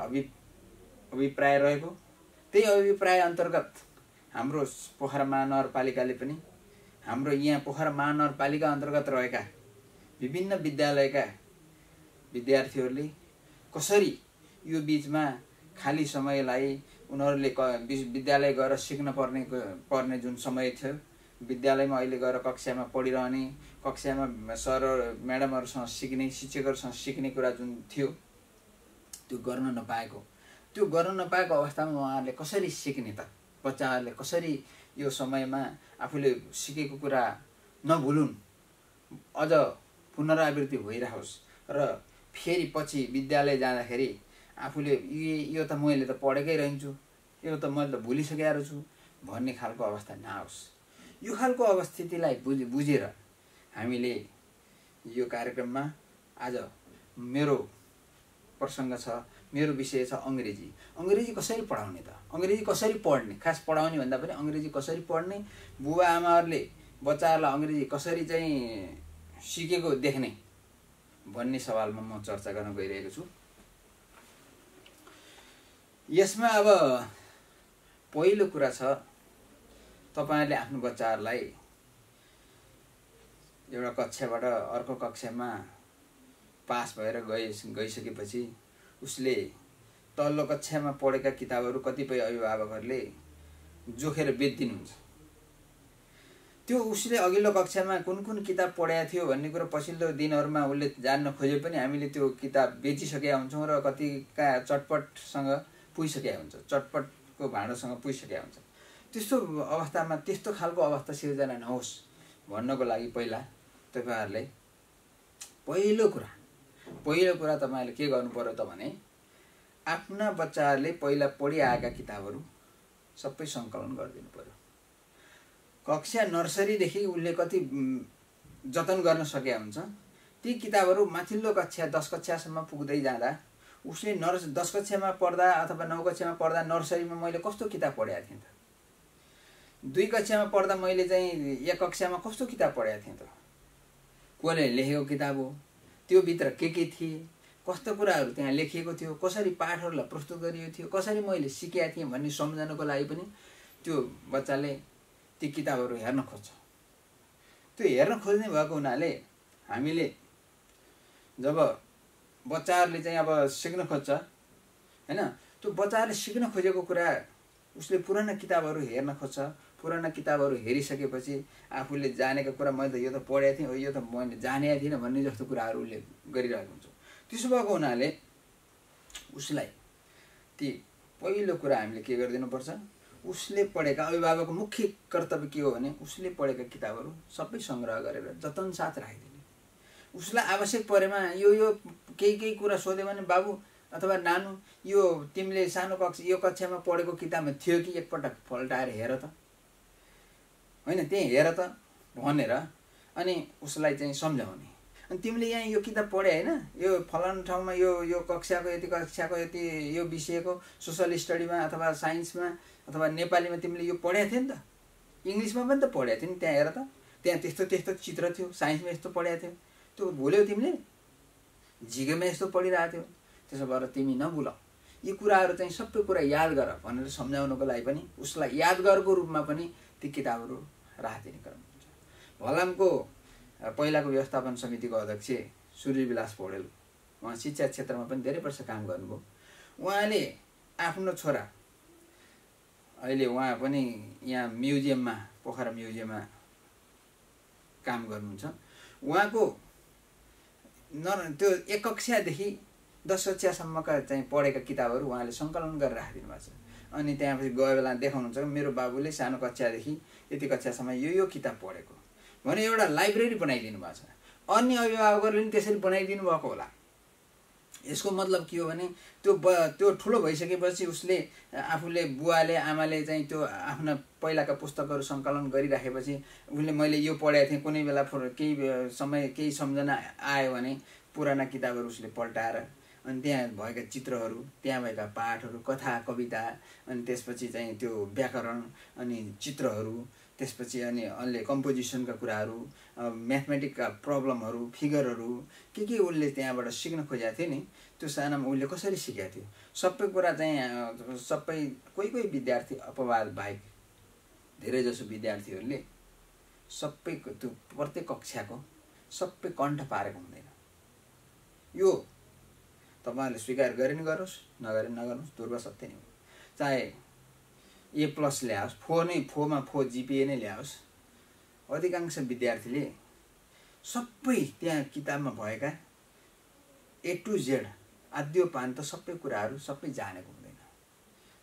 अभिप्राय रहेको। त्यही अभिप्राय अन्तर्गत हाम्रो पोखरा महानगरपालिकाले पनि हाम्रो यहाँ पोखरा महानगरपालिका अन्तर्गत रहेका विभिन्न विद्यालयका विद्यार्थीहरूले कसरी यो बिचमा खाली समयलाई उनीहरूले विद्यालय गएर सिक्न पर्ने जुन समय थियो, विद्यालयमा अहिले गएर कक्षामा पढिरहने, कक्षामा सर म्याडमहरूसँग सिक्ने, शिक्षकहरूसँग सिक्ने कुरा जुन थियो त्यो गर्न नपाएको अवस्थामा उहाँहरूले कसरी सिक्ने त? बच्चाहरूले कसरी यो समयमा आफूले सिकेको कुरा नभुलुन्, अझ पुनरावृत्ति भइरहोस् र फेरि पछि विद्यालय जाँदाखेरि आफूले यो त मैले त पढेकै रहन्छु, यो त मैले त भुलिसकेको छु भन्ने खालको अवस्था नआओस्। यो खालको अवस्थितिलाई बुझेर हामीले यो कार्यक्रममा आज मेरो प्रसङ्ग छ मेरो विषय छ अङ्ग्रेजी। अङ्ग्रेजी कसरी पढाउने त? अङ्ग्रेजी कसरी पढ्ने? खास पढाउने भन्दा पनि अङ्ग्रेजी कसरी पढ्ने, बुबा आमाहरूले बच्चाहरूलाई अङ्ग्रेजी कसरी चाहिँ सिकेको देख्ने भन्ने सवालमा म चर्चा गर्न गइरहेको छु। यसमा अब पहिलो कुरा छ, तपाईँहरूले आफ्नो बच्चाहरूलाई एउटा कक्षाबाट अर्को कक्षामा पास भएर गइसकेपछि उसले तल्लो कक्षामा पढेका किताबहरू कतिपय अभिभावकहरूले जोखेर बेचिदिनुहुन्छ। त्यो उसले अघिल्लो कक्षामा कुन कुन किताब पढाएको थियो भन्ने कुरो पछिल्लो दिनहरूमा उसले जान्न खोजे पनि हामीले त्यो किताब बेचिसकेका हुन्छौँ र कतिका चटपटसँग पुगिसकेका हुन्छ, चटपटको भाँडोसँग पुगिसकेका हुन्छ। त्यस्तो अवस्थामा त्यस्तो खालको अवस्था सिर्जना नहोस् भन्नको लागि पहिला तपाईँहरूले पहिलो कुरा तपाईँहरूले के गर्नु पर्यो त भने आफ्ना बच्चाहरूले पहिला पढिआएका किताबहरू सबै सङ्कलन गरिदिनु पर्यो। कक्षा नर्सरीदेखि उसले कति जतन गर्न सकेका हुन्छ, ती किताबहरू माथिल्लो कक्षा 10 कक्षासम्म पुग्दै जाँदा उसले 10 कक्षामा पढ्दा अथवा 9 कक्षामा पढ्दा नर्सरीमा मैले कस्तो किताब पढाएको थिएँ त, 2 कक्षामा पढ्दा मैले चाहिँ 1 कक्षामा कस्तो किताब पढाएको थिएँ त, कसले लेखेको किताब हो, त्यो भित्र के थिए, कस्तो कुराहरू त्यहाँ लेखिएको थियो, कसरी पाठहरूलाई प्रस्तुत गरिएको थियो, कसरी मैले सिकेका थिएँ भन्ने सम्झनको लागि पनि त्यो बच्चाले ती किताबहरू हेर्न खोज्छ। त्यो हेर्न खोज्ने भएको हुनाले हामीले जब बच्चाहरूले चाहिँ अब सिक्न खोज्छ हैन, त्यो बच्चाहरूले सिक्न खोजेको कुरा उसले पुराना किताबहरू हेर्न खोज्छ। पुराना किताबहरू हेरिसकेपछि आफूले जानेको कुरा मैले त यो त पढेको थिएँ, यो त मैले जानेको थिइनँ भन्ने जस्तो कुराहरू उसले गरिरहेको हुन्छ। त्यसो भएको हुनाले उसलाई ती पहिलो कुरा हामीले के गरिदिनुपर्छ, उसले पढेका अभिभावकको मुख्य कर्तव्य के हो भने उसले पढेका किताबहरू सबै सङ्ग्रह गरेर जतन साथ राखिदिने। उसलाई आवश्यक परेमा यो केही कुरा सोध्यो भने बाबु अथवा नानु यो तिमीले सानो यो कक्षामा पढेको किताबमा थियो कि एकपटक पल्टाएर हेर त, होइन त्यही हेर त भनेर अनि उसलाई चाहिँ सम्झाउने। अनि तिमीले यहाँ यो किताब पढे होइन, यो फलानु ठाउँमा यो कक्षाको यति यो विषयको सोसल स्टडीमा अथवा साइन्समा अथवा नेपालीमा तिमीले यो पढाएको थियो नि त, इङ्ग्लिसमा पनि त पढाएको थियो नि, त्यहाँ हेर त त्यहाँ त्यस्तो चित्र थियो, साइन्समा यस्तो पढाएको थियो, त्यो भुल्यौ तिमीले, जिकेमा यस्तो पढिरहेको थियो, त्यसो भएर तिमी नभुल, यी कुराहरू चाहिँ सबै कुरा याद गर भनेर सम्झाउनको लागि पनि उसलाई यादगारको रूपमा पनि ती किताबहरू राखिदिने क्रम हुन्छ। भलामको पहिलाको व्यवस्थापन समितिको अध्यक्ष सूर्यविलास पौडेल, उहाँ शिक्षा क्षेत्रमा पनि धेरै वर्ष काम गर्नुभयो। उहाँले आफ्नो छोरा, अहिले उहाँ पनि यहाँ म्युजियममा, पोखरा म्युजियममा काम गर्नुहुन्छ। उहाँको त्यो 1 कक्षादेखि 10 कक्षासम्मका चाहिँ पढेका किताबहरू उहाँले सङ्कलन गरेर राखिदिनु भएको छ। अनि त्यहाँपछि गए बेला देखाउनुहुन्छ मेरो बाबुले सानो कक्षादेखि यति कक्षासम्म यो किताब पढेको भने एउटा लाइब्रेरी बनाइदिनु भएको छ। अन्य अभिभावकहरूले पनि त्यसरी बनाइदिनु भएको होला। यसको मतलब के हो भने त्यो ठुलो भइसकेपछि उसले आफूले बुवाले आमाले चाहिँ त्यो आफ्ना पहिलाका पुस्तकहरू सङ्कलन गरिराखेपछि उसले मैले यो पढेको थिएँ, कुनै बेला केही समय केही सम्झना आयो भने पुराना किताबहरू उसले पल्टाएर अनि त्यहाँ भएका चित्रहरू, त्यहाँ भएका पाठहरू, कथा कविता, अनि त्यसपछि चाहिँ त्यो व्याकरण अनि चित्रहरू, त्यसपछि अनि अन्य कम्पोजिसनका कुराहरू, म्याथमेटिकका प्रब्लमहरू, फिगरहरू के उसले त्यहाँबाट सिक्न खोजेको थियो नि, त्यो सानामा उसले कसरी सिकेको थियो सबै कुरा चाहिँ सबै कोही विद्यार्थी अपवाद बाहेक धेरै जसो विद्यार्थीहरूले सबै त्यो प्रत्येक कक्षाको सबै कण्ठ पारेको हुँदैन। यो तपाईँहरूले स्वीकार गरे नि गरोस्, नगरे नगर्नुहोस्, ध्रुव सत्य नै हो। चाहे A+ ल्याओस्, 4 GPA नै ल्याओस्, अधिकांश विद्यार्थीले सबै त्यहाँ किताबमा भएका A to Z आद्योपान्त सबै कुराहरू सबै जानेको हुँदैन।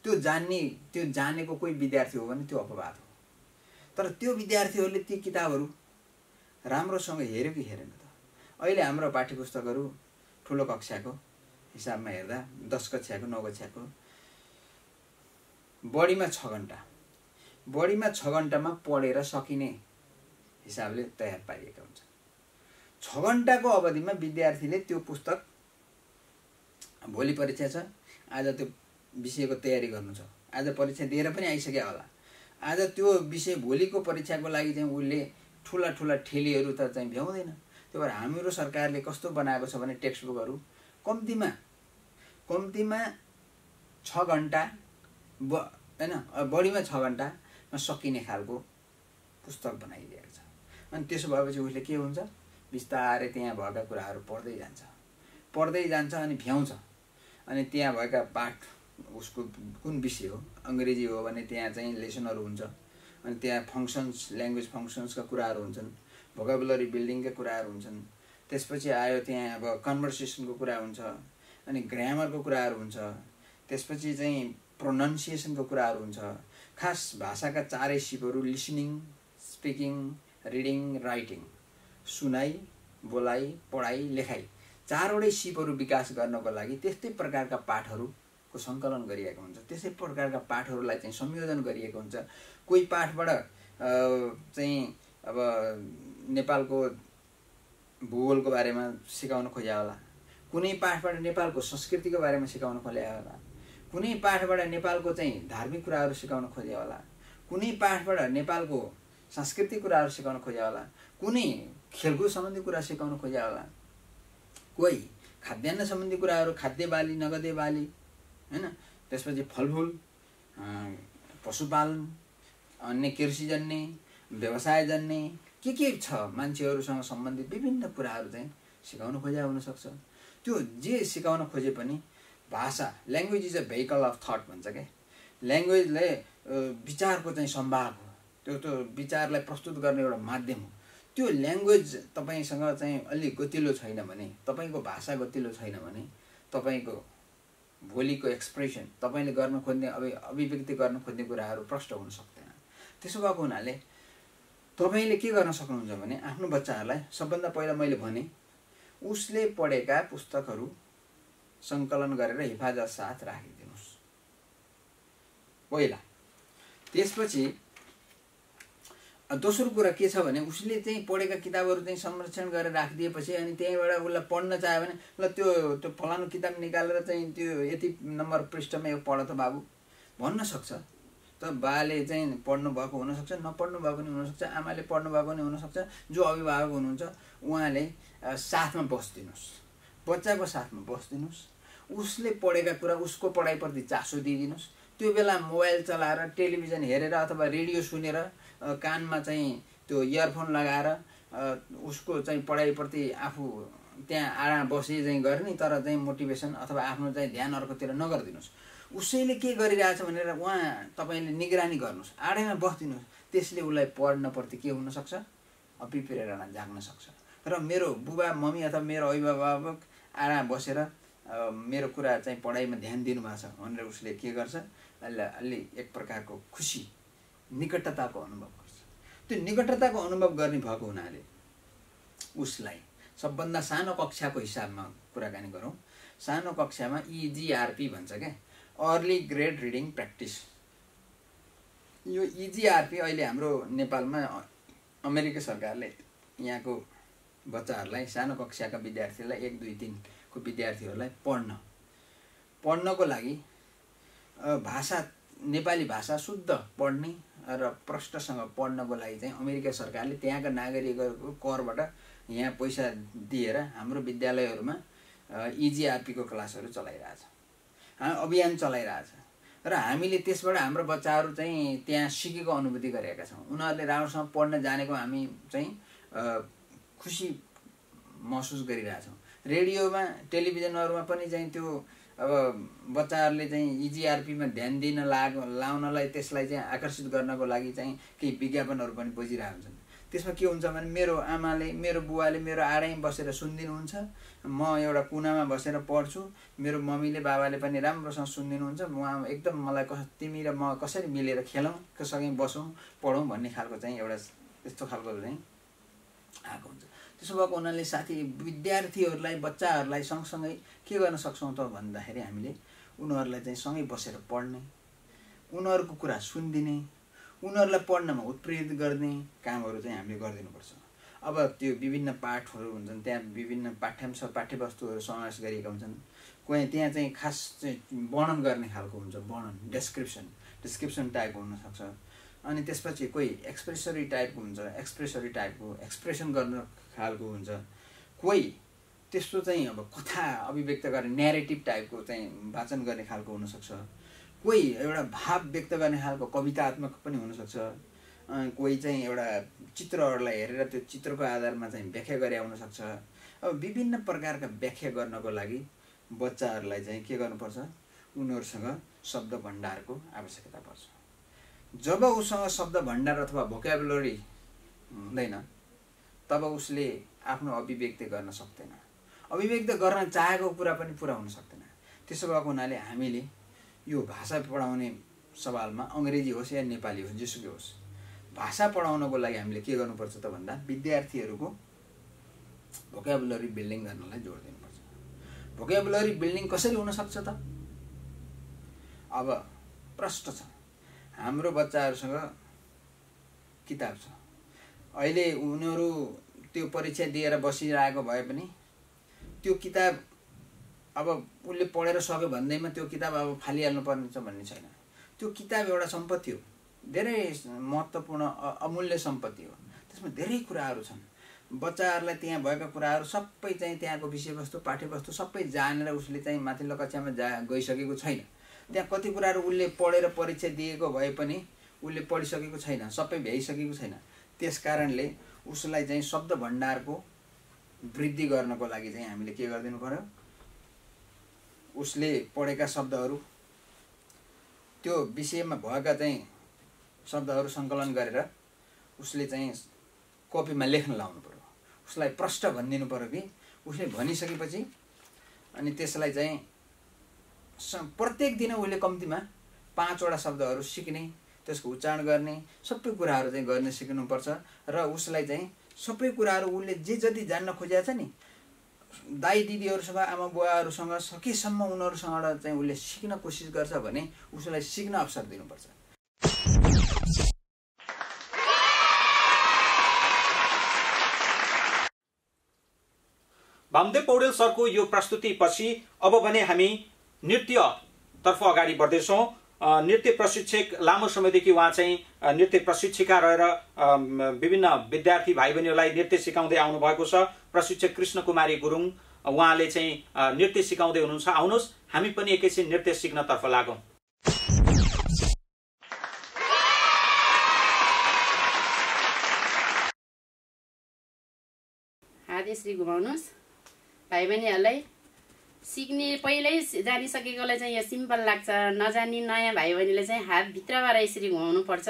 त्यो जानेको कोही विद्यार्थी हो भने त्यो अपवाद हो। तर त्यो विद्यार्थीहरूले ती किताबहरू राम्रोसँग हेर्यो कि हेरेन त? अहिले हाम्रो पाठ्यपुस्तकहरू ठुलो कक्षाको हिसाबमा हेर्दा 10 कक्षाको 9 कक्षाको बढीमा 6 घण्टामा पढेर सकिने हिसाबले तयार पारिएका हुन्छ। 6 घण्टाको अवधिमा विद्यार्थीले त्यो पुस्तक भोलि परीक्षा छ, आज त्यो विषयको तयारी गर्नु छ, आज परीक्षा दिएर पनि आइसक्यो होला, आज त्यो विषय भोलिको परीक्षाको लागि चाहिँ उसले ठुला ठुला ठेलीहरू त चाहिँ भ्याउँदैन। त्यही भएर हाम्रो सरकारले कस्तो बनाएको छ भने टेक्स्ट बुकहरू कम्तीमा 6 घन्टा हैन, बढीमा 6 घन्टामा सकिने खालको पुस्तक बनाइदिएको छ। अनि त्यसो भएपछि उसले के हुन्छ, बिस्तारै त्यहाँ भएका कुराहरू पढ्दै जान्छ अनि भ्याउँछ। अनि त्यहाँ भएका पाठ, उसको कुन विषय हो, अङ्ग्रेजी हो भने त्यहाँ चाहिँ लेसनहरू हुन्छ, अनि त्यहाँ फङ्सन्स, ल्याङ्ग्वेज फङ्सन्सका कुराहरू हुन्छन्, भोकाबुलरी बिल्डिङका कुराहरू हुन्छन्। त्यसपछि आयो त्यहाँ अब कन्भर्सेसनको कुरा हुन्छ, अनि ग्रामरको कुराहरू हुन्छ, त्यसपछि चाहिँ प्रोनाउन्सिएसनको कुराहरू हुन्छ। खास भाषाका 4 सिपहरू लिसनिङ, स्पिकिङ, रिडिङ, राइटिङ, सुनाइ, बोलाइ, पढाइ, लेखाइ, 4वटै सिपहरू विकास गर्नको लागि त्यस्तै प्रकारका पाठहरूको सङ्कलन गरिएको हुन्छ, त्यस्तै प्रकारका पाठहरूलाई चाहिँ संयोजन गरिएको हुन्छ। कोही पाठबाट चाहिँ अब नेपालको भूगोलको बारेमा सिकाउन खोज्या होला, कुनै पाठबाट नेपालको संस्कृतिको बारेमा सिकाउन खोज्या होला, कुनै पाठबाट नेपालको चाहिँ धार्मिक कुराहरू सिकाउन खोज्या होला, कुनै पाठबाट नेपालको सांस्कृतिक कुराहरू सिकाउन खोज्या होला, कुनै खेलकुद सम्बन्धी कुरा सिकाउन खोज्या होला, कोही खाद्यान्न सम्बन्धी कुराहरू, खाद्य बाली, नगदे बाली, हैन, त्यसपछि फलफुल, पशुपालन, अन्य कृषिजन्य, व्यवसायजन्य के छ, मान्छेहरूसँग सम्बन्धित विभिन्न कुराहरू चाहिँ सिकाउन खोज्या हुनसक्छ। त्यो जे सिकाउन खोजे पनि भाषा, language is a vehicle of thought भन्छ क्या। ल्याङ्ग्वेजले विचारको चाहिँ सम्भाग हो, त्यो विचारलाई प्रस्तुत गर्ने एउटा माध्यम हो। त्यो ल्याङ्ग्वेज तपाईँसँग चाहिँ अलि गतिलो छैन भने, तपाईँको भाषा गतिलो छैन भने तपाईँको भोलिको एक्सप्रेसन, तपाईँले गर्न खोज्ने अभिव्यक्ति गर्न खोज्ने कुराहरू प्रष्ट हुन सक्दैन। त्यसो भएको हुनाले तपाईँले के गर्न सक्नुहुन्छ भने आफ्नो बच्चाहरूलाई सबभन्दा पहिला मैले भने उसले पढेका पुस्तकहरू सङ्कलन गरेर हिफाजत साथ राखिदिनुहोस् पहिला। त्यसपछि दोस्रो कुरा के छ भने उसले चाहिँ पढेका किताबहरू चाहिँ संरक्षण गरेर राखिदिएपछि अनि त्यहीँबाट उसलाई पढ्न चाह्यो भने ल त्यो फलानु किताब निकालेर चाहिँ त्यो यति नम्बर पृष्ठमा यो पढ त बाबु भन्न सक्छ। त बाले चाहिँ पढ्नु भएको हुनसक्छ, नपढ्नु भएको पनि हुनसक्छ, आमाले पढ्नु भएको पनि हुनसक्छ। जो अभिभावक हुनुहुन्छ उहाँले साथमा बसिदिनुहोस्, बच्चाको साथमा बसिदिनुहोस्, उसले पढेका कुरा, उसको पढाइप्रति चासो दिइदिनुहोस्। त्यो बेला मोबाइल चलाएर, टेलिभिजन हेरेर अथवा रेडियो सुनेर, कानमा चाहिँ त्यो इयरफोन लगाएर उसको चाहिँ पढाइप्रति आफू त्यहाँ आडा बसी चाहिँ गर्ने, तर चाहिँ मोटिभेसन अथवा आफ्नो चाहिँ ध्यान अर्कोतिर नगरिदिनुहोस्। उसैले के गरिरहेछ भनेर उहाँ तपाईँले निगरानी गर्नुहोस्, आडैमा बसिदिनुहोस्। त्यसले उसलाई पढ्नप्रति के हुनसक्छ, अभिप्रेरणा जाग्न सक्छ। र मेरो बुबा मम्मी अथवा मेरो अभिभावक आडा बसेर मेरो कुरा चाहिँ पढाइमा ध्यान दिनुभएको छ भनेर उसले के गर्छ, अलि एक प्रकारको खुसी, निकटताको अनुभव गर्छ। त्यो निकटताको अनुभव गर्ने भएको हुनाले उसलाई सबभन्दा सानो कक्षाको हिसाबमा कुराकानी गरौँ। सानो कक्षामा EGRP भन्छ क्या, अर्ली ग्रेड रिडिङ प्र्याक्टिस। यो EGRP अहिले हाम्रो नेपालमा अमेरिका सरकारले यहाँको बच्चाहरूलाई, सानो कक्षाका विद्यार्थीहरूलाई, 1, 2, 3 को विद्यार्थीहरूलाई पढ्नको लागि भाषा, नेपाली भाषा शुद्ध पढ्ने र प्रष्टसँग पढ्नको लागि चाहिँ अमेरिका सरकारले त्यहाँका नागरिकहरूको करबाट यहाँ पैसा दिएर हाम्रो विद्यालयहरूमा EGRP को क्लासहरू चलाइरहेछ, अभियान चलाइरहेछ। र हामीले त्यसबाट हाम्रो बच्चाहरू चाहिँ त्यहाँ सिकेको अनुभूति गरेका छौँ। उनीहरूले राम्रोसँग पढ्न जानेको हामी चाहिँ खुसी महसुस गरिरहेछौँ। रेडियोमा, टेलिभिजनहरूमा पनि चाहिँ त्यो अब बच्चाहरूले चाहिँ EGRP मा ध्यान दिन लाउनलाई, त्यसलाई चाहिँ आकर्षित गर्नको लागि चाहिँ केही विज्ञापनहरू पनि बजिरहेको हुन्छन्। त्यसमा के हुन्छ भने मेरो आमाले, मेरो बुवाले मेरो आडैमा बसेर सुनिदिनुहुन्छ, म एउटा कुनामा बसेर पढ्छु, मेरो मम्मीले बाबाले पनि राम्रोसँग सुनिदिनुहुन्छ, उहाँ एकदम मलाई तिमी र म कसरी मिलेर खेलौँ, कसरी बसौँ, पढौँ भन्ने खालको चाहिँ एउटा यस्तो खालको चाहिँ आएको हुन्छ। त्यसो भएको हुनाले साथी विद्यार्थीहरूलाई, बच्चाहरूलाई सँगसँगै के गर्न सक्छौँ त भन्दाखेरि हामीले उनीहरूलाई चाहिँ सँगै बसेर पढ्ने, उनीहरूको कुरा सुनिदिने, उनीहरूलाई पढ्नमा उत्प्रेरित गर्ने कामहरू चाहिँ हामीले गरिदिनुपर्छ। अब त्यो विभिन्न पाठहरू हुन्छन्, त्यहाँ विभिन्न पाठ्यांश पाठ्यवस्तुहरू समावेश गरिएका हुन्छन्। कोही त्यहाँ चाहिँ खास चाहिँ वर्णन गर्ने खालको हुन्छ, वर्णन डिस्क्रिप्सन टाइपको हुनसक्छ। अनि त्यसपछि कोही एक्सप्रेसरी टाइपको हुन्छ, एक्सप्रेसन गर्न खालको हुन्छ। कोही त्यस्तो चाहिँ अब कथा अभिव्यक्त गर्ने न्यारेटिभ टाइपको चाहिँ वाचन गर्ने खालको हुनसक्छ। कोही एउटा भाव व्यक्त गर्ने खालको कवितात्मक पनि हुनसक्छ। कोही चाहिँ एउटा चित्रहरूलाई हेरेर त्यो चित्रको आधारमा चाहिँ व्याख्या गरे हुनसक्छ। अब विभिन्न प्रकारका व्याख्या गर्नको लागि बच्चाहरूलाई चाहिँ के गर्नुपर्छ, उनीहरूसँग शब्द भण्डारको आवश्यकता पर्छ। जब उसँग शब्द भण्डार अथवा भोक्याबुलरी हुँदैन तब उसले आफ्नो अभिव्यक्ति गर्न सक्दैन, अभिव्यक्त गर्न चाहेको कुरा पनि पुरा हुन सक्दैन। त्यसो भएको हुनाले हामीले यो भाषा पढाउने सवालमा अङ्ग्रेजी होस् या नेपाली होस् जेसुकै होस्, भाषा पढाउनको लागि हामीले के गर्नुपर्छ त भन्दा विद्यार्थीहरूको भोक्याबुलरी बिल्डिङ गर्नलाई जोड दिनुपर्छ। भोक्याबुलरी बिल्डिङ कसरी हुनसक्छ त? अब प्रश्न छ, हाम्रो बच्चाहरूसँग किताब छ, अहिले उनीहरू त्यो परीक्षा दिएर बसिरहेको भए पनि त्यो किताब अब उसले पढेर सक्यो भन्दैमा त्यो किताब अब फालिहाल्नु पर्ने छ भन्ने छैन। त्यो किताब एउटा सम्पत्ति हो, धेरै महत्त्वपूर्ण अमूल्य सम्पत्ति हो। त्यसमा धेरै कुराहरू छन्। बच्चाहरूलाई त्यहाँ भएका कुराहरू सबै चाहिँ त्यहाँको विषयवस्तु पाठ्यवस्तु सबै जानेर उसले चाहिँ माथिल्लो कक्षामा गइसकेको छैन। त्यहाँ कति कुराहरू उसले पढेर परीक्षा दिएको भए पनि उसले पढिसकेको छैन, सबै भ्याइसकेको छैन। त्यस कारणले उसलाई चाहिँ शब्द भण्डारको वृद्धि गर्नको लागि चाहिँ हामीले के गरिदिनु पर्यो, उसले पढेका शब्दहरू त्यो विषयमा भएका चाहिँ शब्दहरू सङ्कलन गरेर उसले चाहिँ कपीमा लेख्न लाउनु पर्यो। उसलाई प्रष्ट भनिदिनु पर्यो कि उसले भनिसकेपछि अनि त्यसलाई चाहिँ प्रत्येक दिन उसले कम्तीमा 5 वटा शब्दहरू सिक्ने, त्यसको उच्चारण गर्ने, सबै कुराहरू चाहिँ गर्न सिक्नुपर्छ। र उसलाई चाहिँ सबै कुराहरू उसले जे जति जान्न खोजेको छ नि, दाइ दिदीहरूसँग आमा बुवाहरूसँग सकेसम्म उनीहरूसँग चाहिँ उसले सिक्न कोसिस गर्छ भने उसलाई सिक्न अवसर दिनुपर्छ। वामदेव पौडेल सरको यो प्रस्तुतिपछि अब भने हामी नृत्यतर्फ अगाडि बढ्दैछौँ। नृत्य प्रशिक्षक लामो समयदेखि उहाँ चाहिँ नृत्य प्रशिक्षिका रहेर विभिन्न विद्यार्थी भाइ बहिनीहरूलाई नृत्य सिकाउँदै आउनु भएको छ। प्रशिक्षक कृष्ण कुमारी गुरुङ उहाँले चाहिँ नृत्य सिकाउँदै हुनुहुन्छ। आउनुहोस् हामी पनि एकैछिन नृत्य सिक्नतर्फ लागौँ। हात यसरी घुमाउनुहोस्। भाइ बहिनीहरूलाई सिक्ने पहिल्यै जानिसकेकोलाई चाहिँ यो सिम्पल लाग्छ, नजानी नयाँ भाइ बहिनीले चाहिँ हात भित्रबाट यसरी घुमाउनु पर्छ।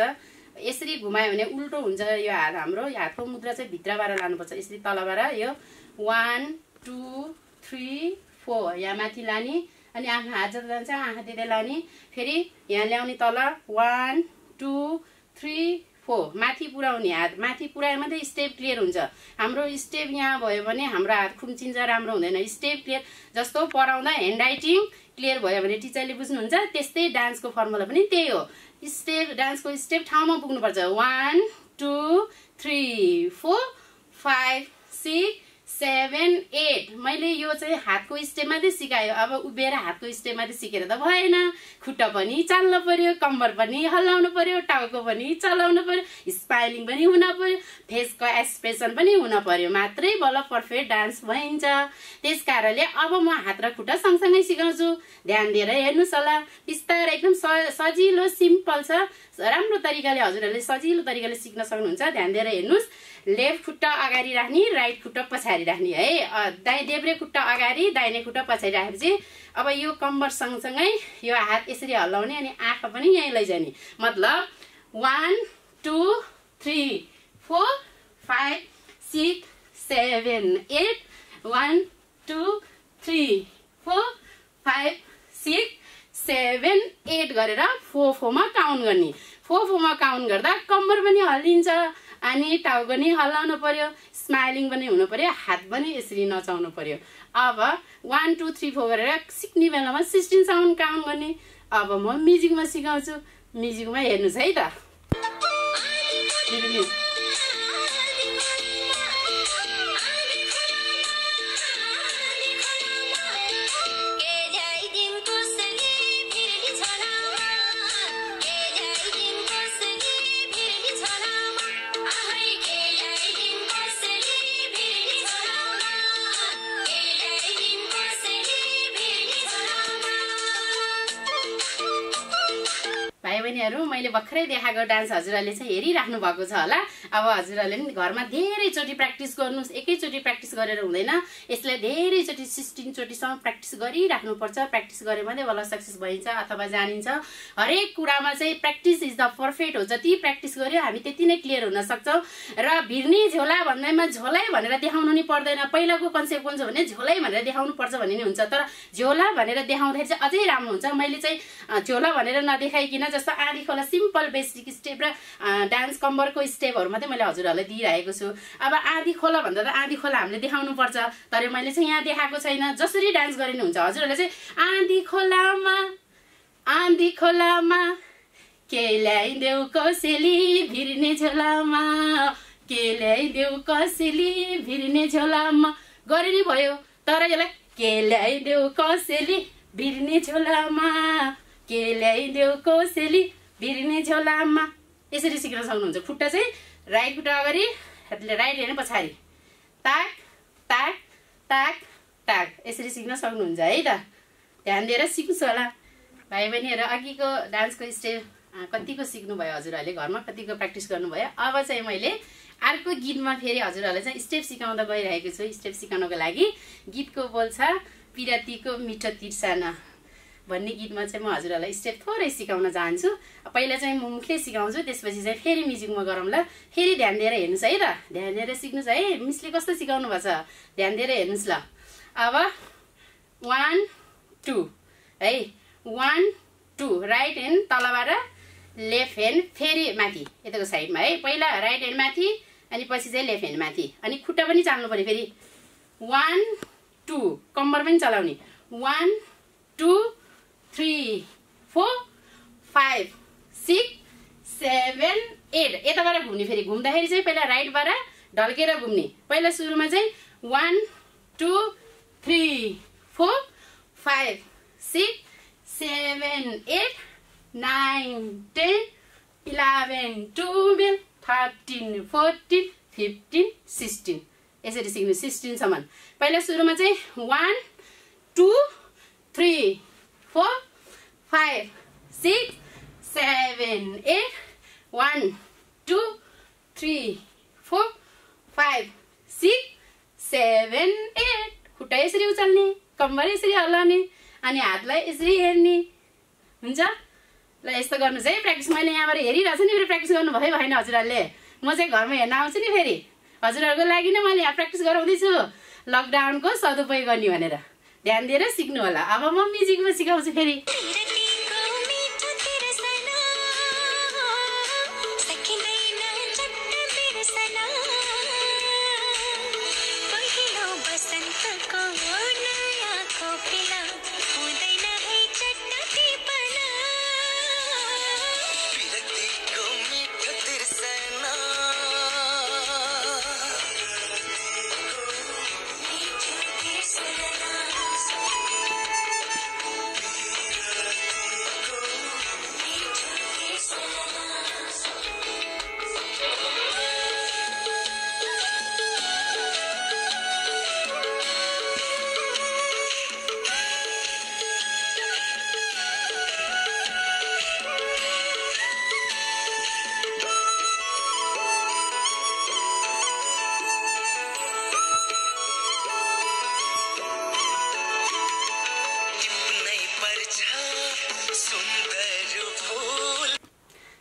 यसरी घुमायो भने उल्टो हुन्छ यो हात। हाम्रो हातको मुद्रा चाहिँ भित्रबाट लानुपर्छ, यसरी तलबाट। यो 1 2 3 4 यहाँ माथि लाने अनि आफ्नो हात जता जान्छ आँखा त्यतै लाने, फेरि यहाँ ल्याउने तल 1 2 3 4 माथि पुर्याउने। हात माथि पुर्यायो मात्रै स्टेप क्लियर हुन्छ। हाम्रो स्टेप यहाँ भयो भने हाम्रो हात खुम्चिन्छ, राम्रो हुँदैन। स्टेप क्लियर जस्तो पढाउँदा ह्यान्ड राइटिङ क्लियर भयो भने टिचरले बुझ्नुहुन्छ, त्यस्तै डान्सको फर्मुला पनि त्यही हो। स्टेप डान्सको स्टेप ठाउँमा पुग्नुपर्छ। 1 2 3 4 5 6 7 8 मैले यो चाहिँ हातको स्टेप मात्रै सिकायो। अब उभिएर हातको स्टेप मात्रै सिकेर त भएन, खुट्टा पनि चाल्न पर्यो, कम्बर पनि हल्लाउनु पर्यो, टाउको पनि चलाउनु पर्यो, स्माइलिङ पनि हुन पर्यो, फेसको एक्सप्रेसन पनि हुन पर्यो, मात्रै बल्ल पर्फेक्ट डान्स भइन्छ। त्यस कारणले अब म हात र खुट्टा सँगसँगै सिकाउँछु। ध्यान दिएर हेर्नुहोस् होला। बिस्तारै एकदम सजिलो सिम्पल छ। राम्रो तरिकाले हजुरहरूले सजिलो तरिकाले सिक्न सक्नुहुन्छ। ध्यान दिएर हेर्नुहोस्। लेफ्ट खुट्टा अगाडि राख्ने, राइट खुट्टा पछाडि राख्ने है। देब्रे खुट्टा अगाडि, दाहिने खुट्टा पछाडि राखेपछि अब यो कम्बर सँगसँगै यो हात यसरी हल्लाउने अनि आँखा पनि यहीँ लैजाने। मतलब 1 2 3 4 5 6 7 8 1 2 3 4 5 6 7 8 गरेर 4 मा काउन्ट गर्ने। 4 मा काउन्ट गर्दा कम्बर पनि हल्लिन्छ अनि टाउको पनि हल्लाउनु पर्यो, स्माइलिङ पनि हुनु पर्यो, हात पनि यसरी नचाउनु पर्यो। अब 1 2 3 4 गरेर सिक्ने बेलामा 16 साउन्ड काउन्ट गर्ने। अब म म्युजिकमा सिकाउँछु। म्युजिकमा हेर्नुहोस् है त। भाइ बहिनीहरू मैले भर्खरै देखाएको डान्स हजुरहरूले चाहिँ हेरिराख्नु भएको छ होला। अब हजुरहरूले पनि घरमा धेरैचोटि प्र्याक्टिस गर्नुहोस्। एकैचोटि प्र्याक्टिस गरेर हुँदैन, यसलाई धेरैचोटि 16 चोटिसम्म प्र्याक्टिस गरिराख्नुपर्छ। प्र्याक्टिस गरे मात्रै बल्ल सक्सेस भइन्छ अथवा जानिन्छ। हरेक कुरामा चाहिँ प्र्याक्टिस इज द पर्फेक्ट हो। जति प्र्याक्टिस गर्यो हामी त्यति नै क्लियर हुन सक्छौँ। र भिर्ने झोला भन्दैमा झोलै भनेर देखाउनु नि पर्दैन। पहिलाको कन्सेप्ट कुन छ भने झोलै भनेर देखाउनु पर्छ भन्ने नि हुन्छ, तर झोला भनेर देखाउँदाखेरि चाहिँ अझै राम्रो हुन्छ। मैले चाहिँ झोला भनेर नदेखाइकन जस्तो आँधी खोला सिम्पल बेसिक स्टेप र डान्स कम्बरको स्टेपहरू मात्रै मैले हजुरहरूलाई दिइरहेको छु। अब आँधी खोला भन्दा त आँधी खोला हामीले देखाउनु पर्छ, तर मैले चाहिँ यहाँ देखाएको छैन। जसरी डान्स गरिनु हुन्छ हजुरहरूले चाहिँ आँधी खोलामा के ल्याइदेऊ कोसेली भिर्ने झोलामा, के ल्याइदेऊ कोसेली भिर्ने झोलामा गरे नि भयो। तर यसलाई के ल्याइदेऊ कोसेली भिर्ने झोलामा, के ल्याइदेऊ कोसेली भिर्ने झोलामा, यसरी सिक्न सक्नुहुन्छ। खुट्टा चाहिँ राइट खुट्टा अगाडि, राइट हेर्नु पछाडि, ताक ताक ताक ताक, यसरी सिक्न सक्नुहुन्छ है त। ध्यान दिएर सिक्नुहोस् होला भाइ बहिनीहरू। अघिको डान्सको स्टेप कतिको सिक्नुभयो हजुरहरूले, घरमा कतिको प्र्याक्टिस गर्नुभयो। अब चाहिँ मैले अर्को गीतमा फेरि हजुरहरूलाई चाहिँ स्टेप सिकाउँदा गइरहेको छु। स्टेप सिकाउनको लागि गीतको बोल छ पिरातीको मिठो तिर्साना भन्ने गीतमा चाहिँ म हजुरहरूलाई स्टेप थोरै सिकाउन चाहन्छु। पहिला चाहिँ मुखले सिकाउँछु, त्यसपछि चाहिँ फेरि म्युजिकमा गरौँला। फेरि ध्यान दिएर हेर्नुहोस् है त, ध्यान दिएर सिक्नुहोस् है। मिसले कस्तो सिकाउनु भएको छ ध्यान दिएर हेर्नुहोस् ल। अब 1 2 है, 1 2 राइट ह्यान्ड तलबाट, लेफ्ट ह्यान्ड फेरि माथि यताको साइडमा है। पहिला राइट ह्यान्ड माथि अनि पछि चाहिँ लेफ्ट ह्यान्ड माथि, अनि खुट्टा पनि चाल्नु पऱ्यो फेरि। 1 2 कम्बर पनि चलाउने। 1 2 3 4 5 6 7 8 यताबाट घुम्ने। फेरि घुम्दाखेरि चाहिँ पहिला राइटबाट ढल्केर घुम्ने। पहिला सुरुमा चाहिँ 1 2 3 4 5 6 7 8 9 10 11 12 13 14 15 16 यसरी सिक्नु 16 सम्म। पहिला सुरुमा चाहिँ 1 2 3 4 5 6 7 8 1 2 3 4 5 6 7 8 खुट्टा यसरी उचाल्ने, कम्बर यसरी हल्लाउने अनि हातलाई यसरी हेर्ने हुन्छ। ल यस्तो गर्नुहोस् है प्र्याक्टिस। मैले यहाँबाट हेरिरहेको छु नि, फेरि प्र्याक्टिस गर्नुभयो भएन हजुरहरूले। म चाहिँ घरमा हेर्न आउँछु नि फेरि हजुरहरूको लागि नै मैले यहाँ प्र्याक्टिस गराउँदैछु लकडाउनको सदुपयोग गर्ने भनेर। ध्यान दिएर सिक्नु होला। अब म म्युजिकमा सिकाउँछु फेरि।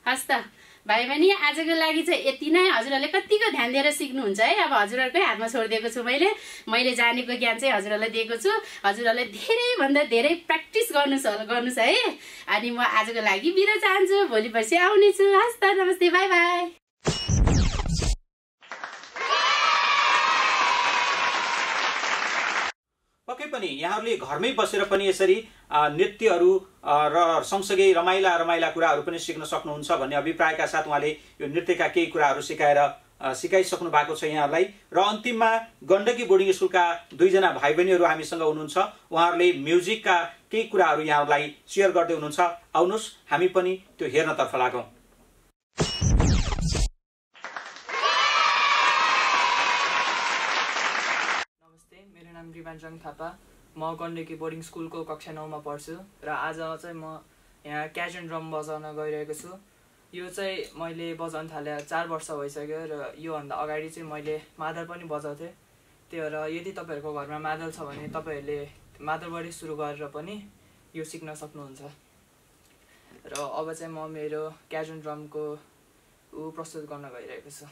हस् त भाइ बहिनी, आजको लागि चाहिँ यति नै। हजुरहरूले कतिको ध्यान दिएर सिक्नुहुन्छ है। अब हजुरहरूकै हातमा छोडिदिएको छु मैले जानेको ज्ञान चाहिँ हजुरहरूलाई दिएको छु। हजुरहरूले धेरैभन्दा धेरै प्र्याक्टिस गर्नुहोस् है। अनि म आजको लागि बिदा चाहन्छु, भोलि पर्सि आउनेछु। हस् त, नमस्ते, बाई बाई। पक्कै पनि यहाँहरूले घरमै बसेर पनि यसरी नृत्यहरू र सँगसँगै रमाइला कुराहरू पनि सिक्न सक्नुहुन्छ भन्ने अभिप्रायका साथ उहाँले यो नृत्यका केही कुराहरू सिकाइसक्नु भएको छ यहाँहरूलाई। र अन्तिममा गण्डकी बोर्डिङ स्कुलका 2 जना भाइ बहिनीहरू हामीसँग हुनुहुन्छ। उहाँहरूले म्युजिकका केही कुराहरू यहाँहरूलाई सेयर गर्दै हुनुहुन्छ। आउनुहोस् हामी पनि त्यो हेर्नतर्फ लागौँ। रिभान्जङ थापा, म गण्डकी बोर्डिङ स्कुलको कक्षा 9 मा पढ्छु र आज चाहिँ म यहाँ क्याजन ड्रम बजाउन गइरहेको छु। यो चाहिँ मैले बजाउन थाले 4 वर्ष भइसक्यो र योभन्दा अगाडि चाहिँ मैले मादल पनि बजाउँथेँ। त्यही भएर यदि तपाईँहरूको घरमा मादल छ भने तपाईँहरूले मादलबाटै सुरु गरेर पनि यो सिक्न सक्नुहुन्छ। र अब चाहिँ म मेरो क्याजन ड्रमको प्रस्तुत गर्न गइरहेको छु।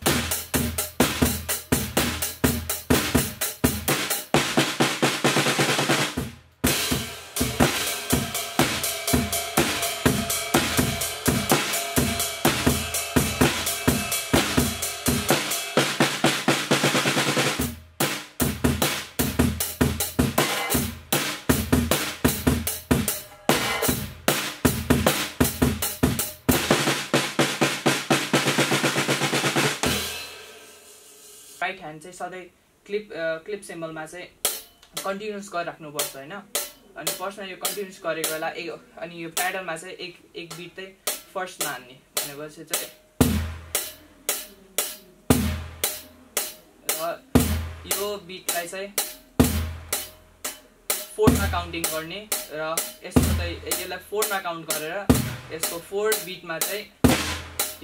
राइट ह्यान्ड चाहिँ सधैँ क्लिप सिम्बलमा चाहिँ कन्टिन्युस गरिराख्नुपर्छ होइन। अनि फर्स्टमा यो कन्टिन्युस गरेको बेला अनि यो प्याडलमा चाहिँ एक बिट चाहिँ फर्स्टमा हान्ने भनेपछि चाहिँ यो बिटलाई चाहिँ 4मा काउन्टिङ गर्ने र यसको चाहिँ यसलाई 4मा काउन्ट गरेर यसको 4 बिटमा चाहिँ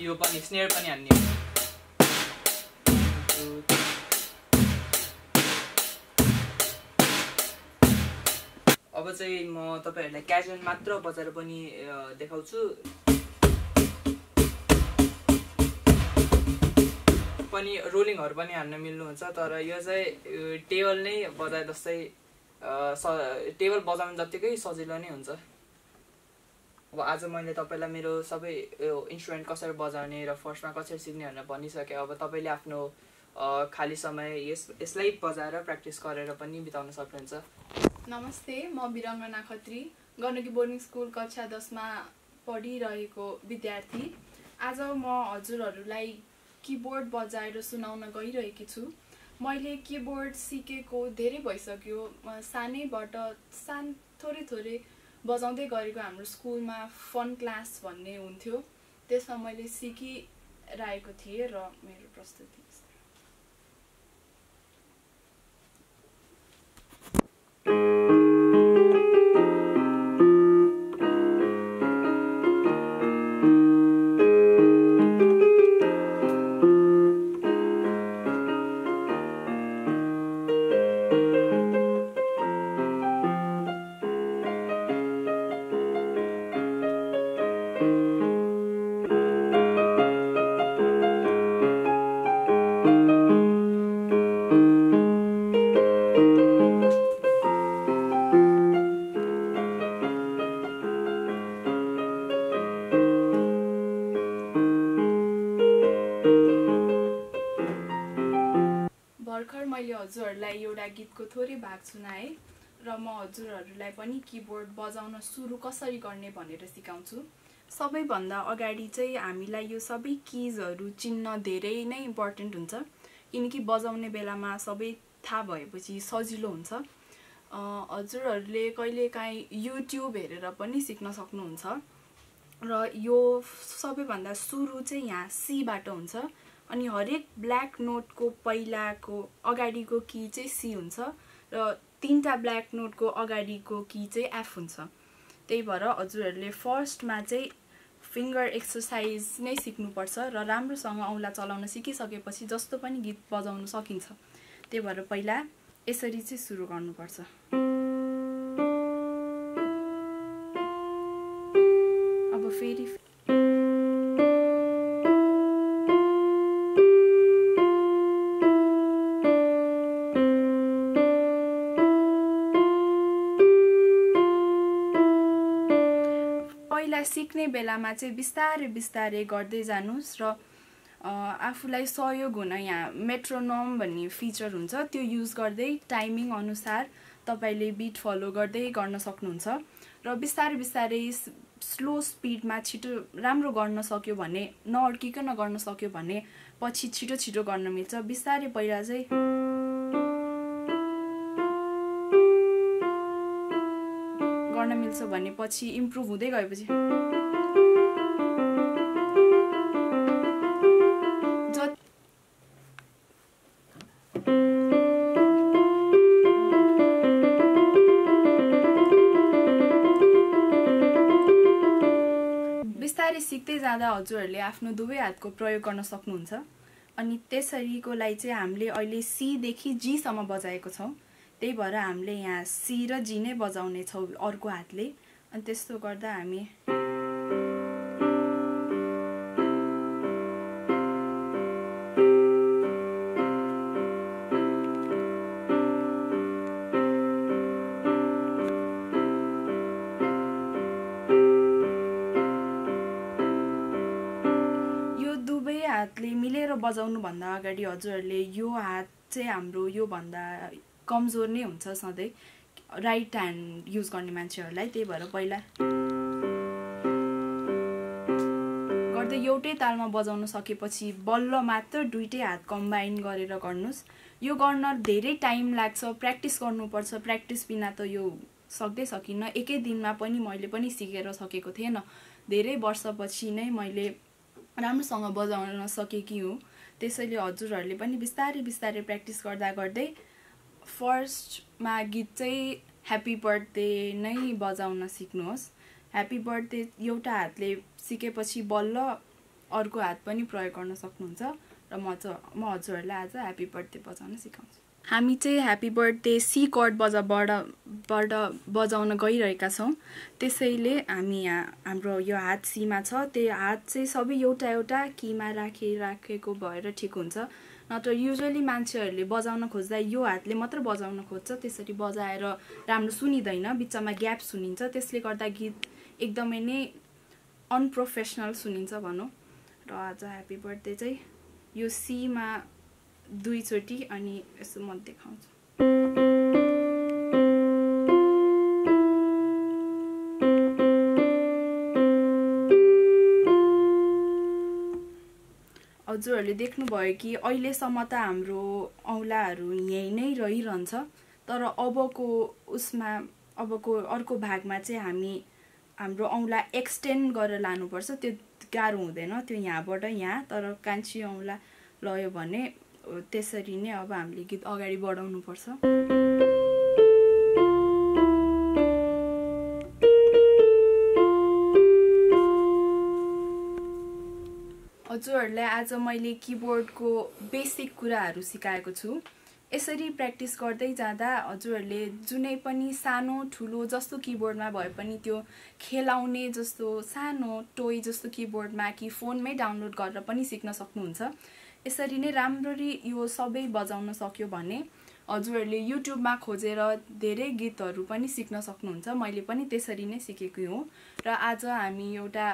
यो पनि स्नेयर पनि हान्ने। अब चाहिँ म तपाईहरुलाई क्याजुअल मात्र बजाएर पनि देखाउँछु। पनि रोलिङहरु पनि हान्न मिल्नुहुन्छ, तर यो चाहिँ टेबल नै बजाए जस्तै टेबल बजाउन जतिकै सजिलो नै हुन्छ। अब आज मैले तपाईलाई मेरो सबै इन्स्ट्रुमेन्ट कसरी बजाउने र फर्स्टमा कसरी सिक्ने भनेर भनिसके। अब तपाईले आफ्नो खाली समय यसलाई बजाएर प्र्याक्टिस गरेर पनि बिताउन सक्नुहुन्छ। नमस्ते, म वीरङ्गना खत्री, गण्डकी बोर्डिङ स्कुल कक्षा 10 मा पढिरहेको विद्यार्थी। आज म हजुरहरूलाई किबोर्ड बजाएर सुनाउन गइरहेकी छु। मैले किबोर्ड सिकेको धेरै भइसक्यो। सानैबाट थोरै बजाउँदै गरेको। हाम्रो स्कुलमा फन क्लास भन्ने हुन्थ्यो, त्यसमा मैले सिकिरहेको थिएँ र मेरो प्रस्तुति हजुरहरूलाई एउटा गीतको थोरै भाग सुनाए र म हजुरहरूलाई पनि किबोर्ड बजाउन सुरु कसरी गर्ने भनेर सिकाउँछु। सबैभन्दा अगाडि चाहिँ हामीलाई यो सबै किजहरू चिन्न धेरै नै इम्पोर्टेन्ट हुन्छ, किनकि बजाउने बेलामा सबै थाहा भएपछि सजिलो हुन्छ। हजुरहरूले कहिलेकाहीँ युट्युब हेरेर पनि सिक्न सक्नुहुन्छ र यो सबैभन्दा सुरु चाहिँ यहाँ सीबाट हुन्छ। अनि हरेक ब्ल्याक नोटको पहिलाको अगाडिको की चाहिँ सी हुन्छ र 3टा ब्ल्याक नोटको अगाडिको की चाहिँ एफ हुन्छ। त्यही भएर हजुरहरूले फर्स्टमा चाहिँ फिङ्गर एक्सर्साइज नै सिक्नुपर्छ र राम्रोसँग औँला चलाउन सिकिसकेपछि जस्तो पनि गीत बजाउन सकिन्छ। त्यही भएर पहिला यसरी चाहिँ सुरु गर्नुपर्छ। अब फेरि सिक्ने बेलामा चाहिँ बिस्तारै गर्दै जानुस् र आफूलाई सहयोग हुन यहाँ मेट्रोनोम भन्ने फिचर हुन्छ, त्यो युज गर्दै टाइमिङ अनुसार तपाईले बीट फलो गर्दै गर्न सक्नुहुन्छ र बिस्तारै स्लो स्पिडमा छिटो राम्रो गर्न सक्यो भने, नअड्किकन गर्न सक्यो भने पछि छिटो गर्न मिल्छ। बिस्तारै पहिला चाहिँ गर्न मिल्छ भने पछि इम्प्रुभ हुँदै गएपछि बिस्तारै सिक्दै जाँदा हजुरहरूले आफ्नो दुवै हातको प्रयोग गर्न सक्नुहुन्छ। अनि त्यसरीको लागि चाहिँ हामीले अहिले सीदेखि जीसम्म बजाएको छौँ, त्यही भएर हामीले यहाँ सी र जी नै बजाउने छौँ अर्को हातले। अनि त्यस्तो गर्दा हामी हातले मिलेर बजाउनुभन्दा अगाडि हजुरहरूले यो हात चाहिँ हाम्रो योभन्दा कमजोर नै हुन्छ सधैँ राइट ह्यान्ड युज गर्ने मान्छेहरूलाई। त्यही भएर पहिला गर्दै एउटै तालमा बजाउन सकेपछि बल्ल मात्र दुईटै हात कम्बाइन गरेर गर्नुहोस्। यो गर्न धेरै टाइम लाग्छ, प्र्याक्टिस गर्नुपर्छ। प्र्याक्टिस बिना त यो सक्दै सकिन्न। एकै दिनमा पनि मैले पनि सिकेर सकेको थिएन, धेरै वर्षपछि नै मैले राम्रोसँग बजाउन सकेकी हुँ। त्यसैले हजुरहरूले पनि बिस्तारै बिस्तारै प्र्याक्टिस गर्दा गर्दै फर्स्टमा गीत चाहिँ ह्याप्पी बर्थडे नै बजाउन सिक्नुहोस्। ह्याप्पी बर्थडे एउटा हातले सिकेपछि बल्ल अर्को हात पनि प्रयोग गर्न सक्नुहुन्छ र म हजुरहरूलाई आज ह्याप्पी बर्थडे बजाउन सिकाउँछु। हामी चाहिँ ह्याप्पी बर्थडे सी कर्डबाट बजाउन गइरहेका छौँ। त्यसैले हामी यहाँ हाम्रो यो हात सीमा छ, त्यो हात चाहिँ सबै एउटा एउटा कीमा राखेको भएर ठिक हुन्छ। नत्र युजुअली मान्छेहरूले बजाउन खोज्दा यो हातले मात्र बजाउन खोज्छ, त्यसरी बजाएर राम्रो सुनिँदैन, बिचमा ग्याप सुनिन्छ। त्यसले गर्दा गीत एकदमै नै अनप्रोफेसनल सुनिन्छ भनौँ। र आज ह्याप्पी बर्थडे चाहिँ यो सीमा दुईचोटि अनि यसो म देखाउँछु। हजुरहरूले देख्नुभयो कि अहिलेसम्म त हाम्रो औँलाहरू यहीँ नै रहिरहन्छ, तर अबको अर्को भागमा चाहिँ हामी हाम्रो औँला एक्सटेन्ड गरेर लानुपर्छ। त्यो गाह्रो हुँदैन, त्यो यहाँबाट यहाँ, तर कान्छी औँला लयो भने त्यसरी नै अब हामीले गीत अगाडि बढाउनु पर्छ। हजुरहरूलाई आज मैले किबोर्डको बेसिक कुराहरू सिकाएको छु। यसरी प्र्याक्टिस गर्दै जाँदा हजुरहरूले जुनै पनि सानो ठुलो जस्तो किबोर्डमा भए पनि त्यो खेलाउने जस्तो सानो टोय जस्तो किबोर्डमा कि फोनमै डाउनलोड गरेर पनि सिक्न सक्नुहुन्छ। यसरी नै राम्ररी यो सबै बजाउन सक्यो भने हजुरहरूले युट्युबमा खोजेर धेरै गीतहरू पनि सिक्न सक्नुहुन्छ। मैले पनि त्यसरी नै सिकेको हुँ र आज हामी एउटा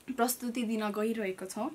प्रस्तुति दिन गइरहेको छौँ।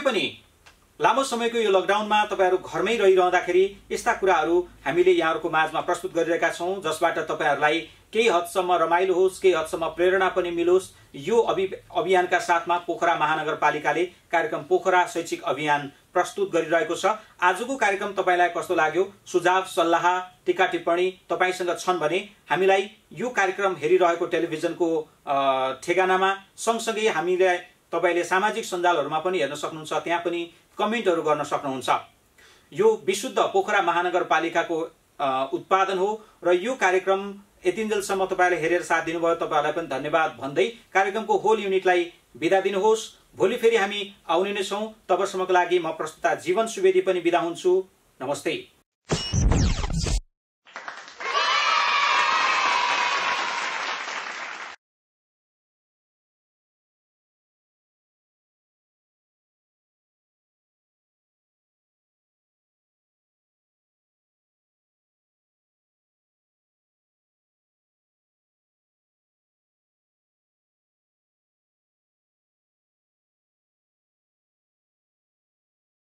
पनि लामो समयको यो लकडाउनमा तपाईहरु घरमै रहिरहँदाखेरि यस्ता कुराहरू हामीले यहाँहरुको माझमा प्रस्तुत गरिरहेका छौं जसबाट तपाईहरुलाई केही हदसम्म रमाइलो होस्, केही हदसम्म प्रेरणा पनि मिलोस्। यो अभियानका साथमा पोखरा महानगरपालिकाले कार्यक्रम पोखरा शैक्षिक अभियान प्रस्तुत गरिरहेको छ। आजको कार्यक्रम तपाईलाई कस्तो लाग्यो? सुझाव, सल्लाह, टीका टिप्पणी तपाईसँग छन् भने हामीलाई यो कार्यक्रम हेरिरहेको टेलिभिजनको ठेगानामा सँगसँगै हामीले तपाईले सामाजिक सञ्जालहरुमा पनि हेर्न सक्नुहुन्छ, त्यहाँ पनि कमेन्टहरु गर्न सक्नुहुन्छ। यो विशुद्ध पोखरा महानगरपालिकाको उत्पादन हो र यो कार्यक्रम यतिन्जेलसम्म तपाईले हेरेर साथ दिनुभयो, तपाईहरुलाई पनि धन्यवाद भन्दै कार्यक्रमको होल युनिटलाई बिदा दिनुहोस्। भोलि फेरि हामी आउने नै छौं। तबसम्मको लागि म प्रस्तुता जीवन सुवेदी पनि बिदा हुन्छु। नमस्ते।